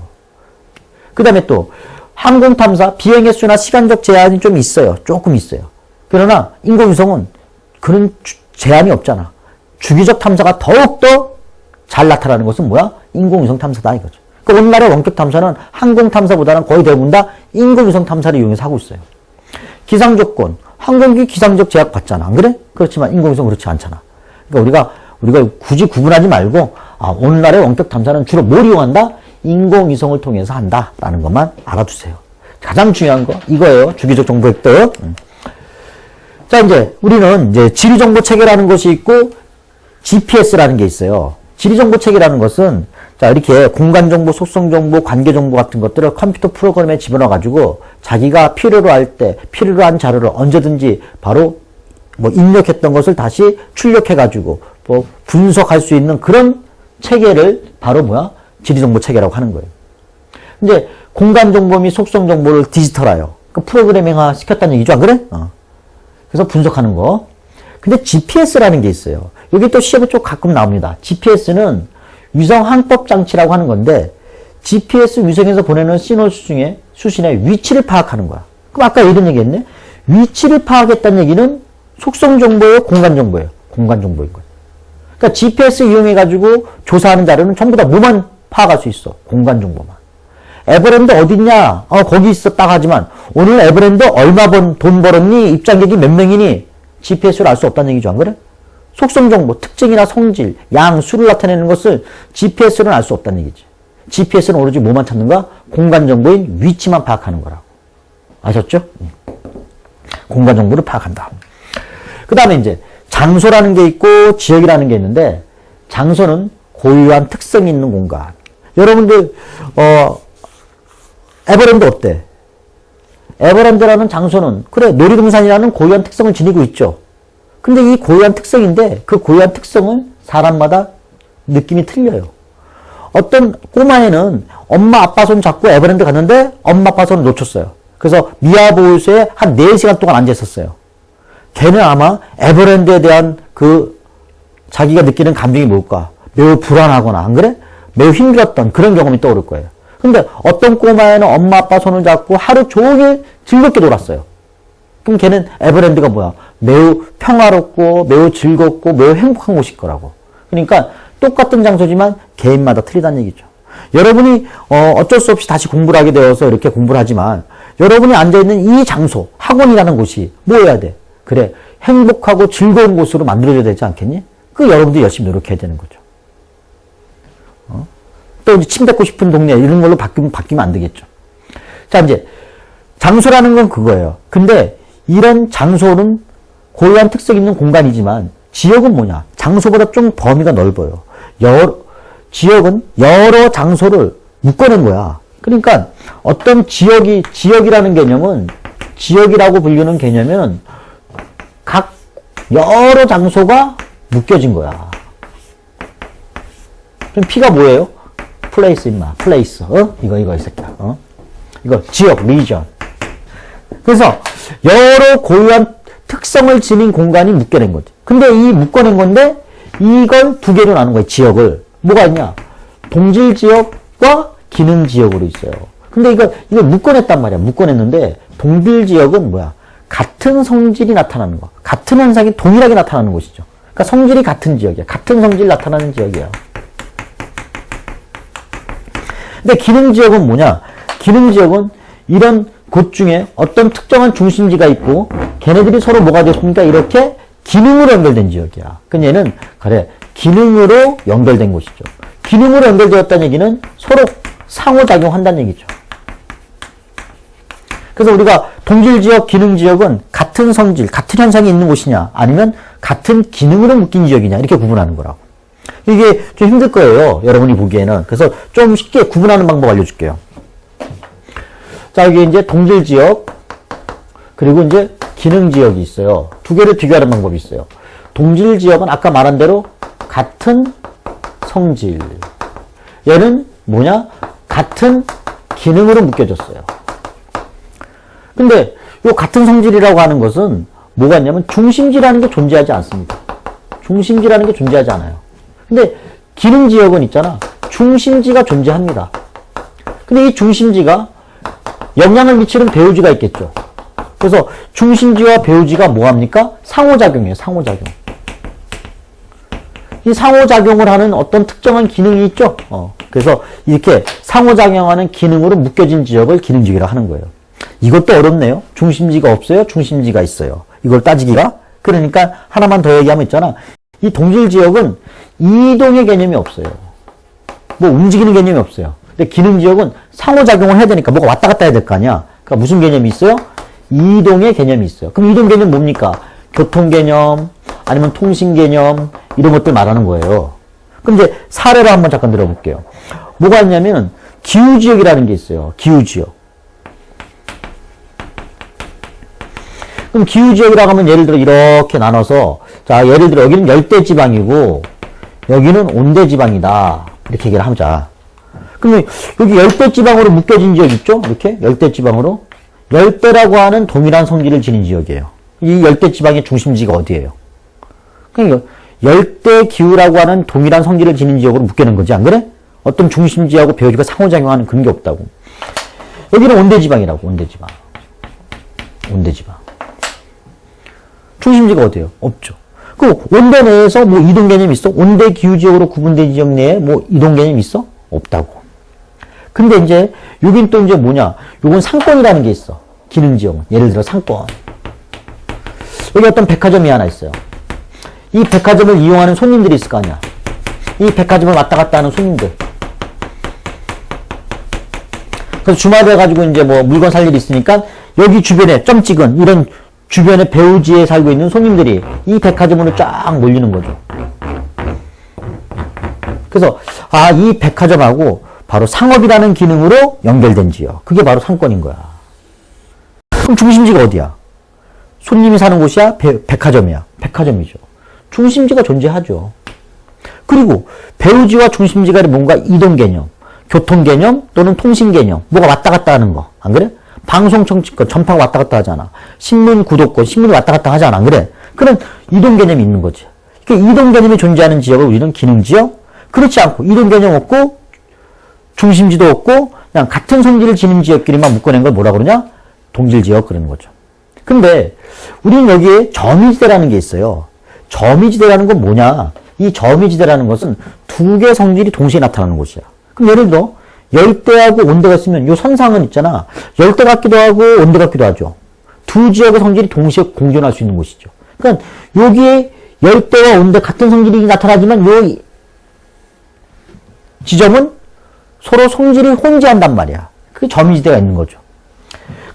그 다음에 또 항공 탐사 비행 횟수나 시간적 제한이 좀 있어요. 조금 있어요. 그러나 인공위성은 그런 제한이 없잖아. 주기적 탐사가 더욱더 잘 나타나는 것은 뭐야? 인공위성 탐사다 이거죠. 그러니까 오늘날의 원격 탐사는 항공 탐사보다는 거의 대부분 다 인공위성 탐사를 이용해서 하고 있어요. 기상조건, 항공기 기상적 제약 받잖아. 안 그래? 그렇지만 인공위성 그렇지 않잖아. 그러니까 우리가 굳이 구분하지 말고 오늘날의 원격 탐사는 주로 뭘 이용한다? 인공위성을 통해서 한다라는 것만 알아두세요. 가장 중요한 거 이거예요. 주기적 정보 획득. 자, 이제 우리는 이제 지리정보 체계라는 것이 있고 GPS라는 게 있어요. 지리정보 체계라는 것은 자, 이렇게 공간정보, 속성정보, 관계정보 같은 것들을 컴퓨터 프로그램에 집어넣어가지고 자기가 필요로 할 때, 필요로 한 자료를 언제든지 바로 뭐 입력했던 것을 다시 출력해가지고 뭐 분석할 수 있는 그런 체계를 바로 뭐야? 지리정보 체계라고 하는 거예요. 이제 공간정보 및 속성정보를 디지털화요. 그 프로그래밍화 시켰다는 얘기죠. 안 그래? 그래서 분석하는 거. 근데 GPS라는 게 있어요. 여기 또 시험에 좀 가끔 나옵니다. GPS는 위성 항법 장치라고 하는 건데 GPS 위성에서 보내는 신호 수신의 위치를 파악하는 거야. 그럼 아까 이런 얘기 했네. 위치를 파악했다는 얘기는 속성 정보예요, 공간 정보예요? 공간 정보인 거예요. 그러니까 GPS 이용해가지고 조사하는 자료는 전부 다 뭐만 파악할 수 있어? 공간 정보만. 에버랜드 어딨냐? 거기 있었다 하지만 오늘 에버랜드 얼마 돈 벌었니? 입장객이 몇 명이니? GPS로 알 수 없다는 얘기죠. 안 그래? 속성 정보, 특징이나 성질, 양, 수를 나타내는 것을 GPS로는 알 수 없다는 얘기지. GPS는 오로지 뭐만 찾는가? 공간 정보인 위치만 파악하는 거라고. 아셨죠? 공간 정보를 파악한다. 그 다음에 이제 장소라는 게 있고 지역이라는 게 있는데 장소는 고유한 특성이 있는 공간. 여러분들 에버랜드 어때? 에버랜드라는 장소는 그래 놀이동산이라는 고유한 특성을 지니고 있죠. 근데 이 고유한 특성인데 그 고유한 특성은 사람마다 느낌이 틀려요. 어떤 꼬마애는 엄마 아빠 손 잡고 에버랜드 갔는데 엄마 아빠 손을 놓쳤어요. 그래서 미아보호소에 한 4시간 동안 앉아 있었어요. 걔는 아마 에버랜드에 대한 그 자기가 느끼는 감정이 뭘까? 매우 불안하거나 안 그래? 매우 힘들었던 그런 경험이 떠오를 거예요. 근데 어떤 꼬마애는 엄마 아빠 손을 잡고 하루 종일 즐겁게 놀았어요. 그럼 걔는 에버랜드가 뭐야? 매우 평화롭고 매우 즐겁고 매우 행복한 곳일 거라고. 그러니까 똑같은 장소지만 개인마다 틀리다는 얘기죠. 여러분이 어쩔 수 없이 다시 공부를 하게 되어서 이렇게 공부를 하지만 여러분이 앉아있는 이 장소, 학원이라는 곳이 뭐 해야 돼? 그래, 행복하고 즐거운 곳으로 만들어져야 되지 않겠니? 그 여러분들이 열심히 노력해야 되는 거죠. 또 이제 침 뱉고 싶은 동네 이런 걸로 바뀌면 안 되겠죠. 자, 이제 장소라는 건 그거예요. 근데 이런 장소는 고유한 특색 있는 공간이지만 지역은 뭐냐? 장소보다 좀 범위가 넓어요. 지역은 여러 장소를 묶어낸 거야. 그러니까 어떤 지역이라는 개념은 지역이라고 불리는 개념은 여러 장소가 묶여진 거야. 그럼 P가 뭐예요? 플레이스 임마. 플레이스. 이거 이 새끼야. 이거 지역, 리전. 그래서 여러 고유한 특성을 지닌 공간이 묶여낸 거지. 근데 이 묶어낸 건데 이걸 두 개로 나눈 거야. 지역을. 뭐가 있냐? 동질 지역과 기능 지역으로 있어요. 근데 이걸 묶어냈단 말이야. 묶어냈는데 동질 지역은 뭐야? 같은 성질이 나타나는 거. 같은 현상이 동일하게 나타나는 곳이죠. 그러니까 성질이 같은 지역이야. 같은 성질 나타나는 지역이야. 근데 기능 지역은 뭐냐? 기능 지역은 이런 곳 중에 어떤 특정한 중심지가 있고 걔네들이 서로 뭐가 됐습니까? 이렇게 기능으로 연결된 지역이야. 그럼 얘는 그래 기능으로 연결된 곳이죠. 기능으로 연결되었다는 얘기는 서로 상호작용한다는 얘기죠. 그래서 우리가 동질지역, 기능지역은 같은 성질, 같은 현상이 있는 곳이냐 아니면 같은 기능으로 묶인 지역이냐 이렇게 구분하는 거라고. 이게 좀 힘들 거예요. 여러분이 보기에는. 그래서 좀 쉽게 구분하는 방법 알려줄게요. 자, 여기 이제 동질지역, 그리고 이제 기능지역이 있어요. 두 개를 비교하는 방법이 있어요. 동질지역은 아까 말한 대로 같은 성질. 얘는 뭐냐? 같은 기능으로 묶여졌어요. 근데 이 같은 성질이라고 하는 것은 뭐가 있냐면 중심지라는 게 존재하지 않습니다. 중심지라는 게 존재하지 않아요. 근데 기능지역은 있잖아. 중심지가 존재합니다. 근데 이 중심지가 영향을 미치는 배우지가 있겠죠. 그래서 중심지와 배우지가 뭐합니까? 상호작용이에요. 상호작용. 이 상호작용을 하는 어떤 특정한 기능이 있죠. 그래서 이렇게 상호작용하는 기능으로 묶여진 지역을 기능지역이라고 하는 거예요. 이것도 어렵네요. 중심지가 없어요. 중심지가 있어요. 이걸 따지기가. 그러니까 하나만 더 얘기하면 있잖아. 이 동질지역은 이동의 개념이 없어요. 뭐 움직이는 개념이 없어요. 근데 기능지역은 상호작용을 해야 되니까 뭐가 왔다 갔다 해야 될 거 아니야. 그러니까 무슨 개념이 있어요? 이동의 개념이 있어요. 그럼 이동 개념 뭡니까? 교통 개념, 아니면 통신 개념, 이런 것들 말하는 거예요. 그럼 이제 사례를 한번 잠깐 들어볼게요. 뭐가 있냐면 기후지역이라는 게 있어요. 기후지역. 그럼 기후지역이라고 하면 예를 들어 이렇게 나눠서 자, 예를 들어 여기는 열대지방이고 여기는 온대지방이다. 이렇게 얘기를 하자. 그럼 여기 열대지방으로 묶여진 지역 있죠? 이렇게 열대지방으로. 열대라고 하는 동일한 성질을 지닌 지역이에요. 이 열대지방의 중심지가 어디예요? 그러니까 열대기후라고 하는 동일한 성질을 지닌 지역으로 묶여낸 거지, 안 그래? 어떤 중심지하고 배우지가 상호작용하는 그런 게 없다고. 여기는 온대지방이라고, 온대지방. 온대지방. 중심지가 어디예요? 없죠. 그 온대 내에서 뭐 이동 개념이 있어? 온대 기후지역으로 구분된 지역 내에 뭐 이동 개념이 있어? 없다고. 근데 이제 여긴 또 이제 뭐냐? 요건 상권이라는 게 있어. 기능지역은. 예를 들어 상권. 여기 어떤 백화점이 하나 있어요. 이 백화점을 이용하는 손님들이 있을 거 아니야. 이 백화점을 왔다 갔다 하는 손님들. 그래서 주말에 가지고 이제 뭐 물건 살 일이 있으니까 여기 주변에 점 찍은 이런 주변에 배우지에 살고 있는 손님들이 이 백화점으로 쫙 몰리는 거죠. 그래서 이 백화점하고 바로 상업이라는 기능으로 연결된 지역. 그게 바로 상권인 거야. 그럼 중심지가 어디야? 손님이 사는 곳이야? 백화점이야? 백화점이죠. 중심지가 존재하죠. 그리고 배우지와 중심지가 뭔가 이동 개념, 교통 개념 또는 통신 개념, 뭐가 왔다 갔다 하는 거. 안 그래? 방송 청취권, 전파가 왔다 갔다 하잖아. 신문 구독권, 신문이 왔다 갔다 하잖아. 안 그래? 그런 이동 개념이 있는 거지. 그러니까 이동 개념이 존재하는 지역을 우리는 기능지역? 그렇지 않고 이동 개념 없고 중심지도 없고 그냥 같은 성질을 지닌 지역끼리만 묶어낸 걸 뭐라 그러냐? 동질지역 그러는 거죠. 근데 우리는 여기에 점이지대라는 게 있어요. 점이지대라는 건 뭐냐? 이 점이지대라는 것은 두 개의 성질이 동시에 나타나는 곳이야. 그럼 예를 들어 열대하고 온대 같으면 이 선상은 있잖아. 열대 같기도 하고 온대 같기도 하죠. 두 지역의 성질이 동시에 공존할 수 있는 곳이죠. 그러니까 여기에 열대와 온대 같은 성질이 나타나지만 이 지점은 서로 성질이 혼재한단 말이야. 그게 점이지대가 있는 거죠.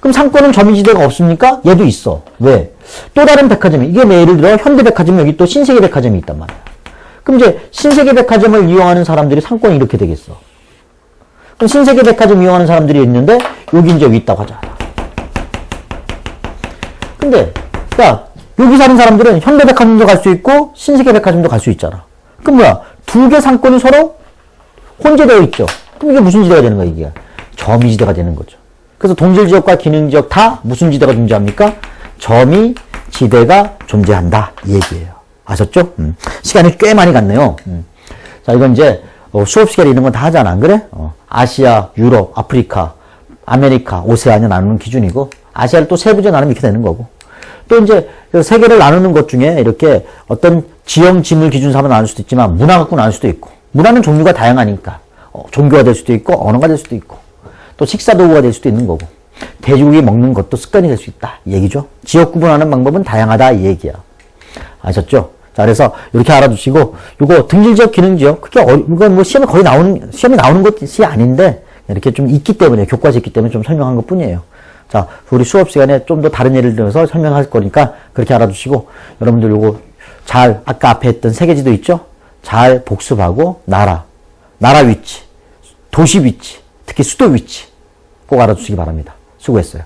그럼 상권은 점이지대가 없습니까? 얘도 있어. 왜? 또 다른 백화점이, 이게 예를 들어 현대백화점 여기 또 신세계백화점이 있단 말이야. 그럼 이제 신세계백화점을 이용하는 사람들이 상권이 이렇게 되겠어. 그럼 신세계백화점 이용하는 사람들이 있는데 여기 이제 여기 있다고 하자. 근데 야, 여기 사는 사람들은 현대백화점도 갈 수 있고 신세계백화점도 갈 수 있잖아. 그럼 뭐야? 두 개 상권이 서로 혼재되어 있죠. 그럼 이게 무슨 지대가 되는 거야, 이게? 점유지대가 되는 거죠. 그래서 동질지역과 기능지역 다 무슨 지대가 존재합니까? 점유지대가 존재한다, 이 얘기예요. 아셨죠? 시간이 꽤 많이 갔네요. 자, 이건 이제 수업 시간에 이런 건 다 하잖아, 안 그래? 아시아, 유럽, 아프리카, 아메리카, 오세아니아 나누는 기준이고, 아시아를 또 세부적으로 나누면 이렇게 되는 거고, 또 이제 세계를 나누는 것 중에 이렇게 어떤 지형, 지물 기준 삼아 나눌 수도 있지만 문화 갖고 나눌 수도 있고, 문화는 종류가 다양하니까 종교가 될 수도 있고 언어가 될 수도 있고 또 식사 도구가 될 수도 있는 거고, 돼지고기 먹는 것도 습관이 될 수 있다, 이 얘기죠. 지역 구분하는 방법은 다양하다, 이 얘기야. 아셨죠? 자, 그래서 이렇게 알아두시고, 요거 등질지역, 기능지역, 그게 이건 뭐 시험에 나오는 것이 아닌데 이렇게 좀 있기 때문에, 교과서에 있기 때문에 좀 설명한 것 뿐이에요. 자, 우리 수업 시간에 좀 더 다른 예를 들어서 설명할 거니까 그렇게 알아두시고, 여러분들 요거 잘, 아까 앞에 했던 세계지도 있죠? 잘 복습하고, 나라 위치, 도시 위치, 특히 수도 위치 꼭 알아두시기 바랍니다. 수고했어요.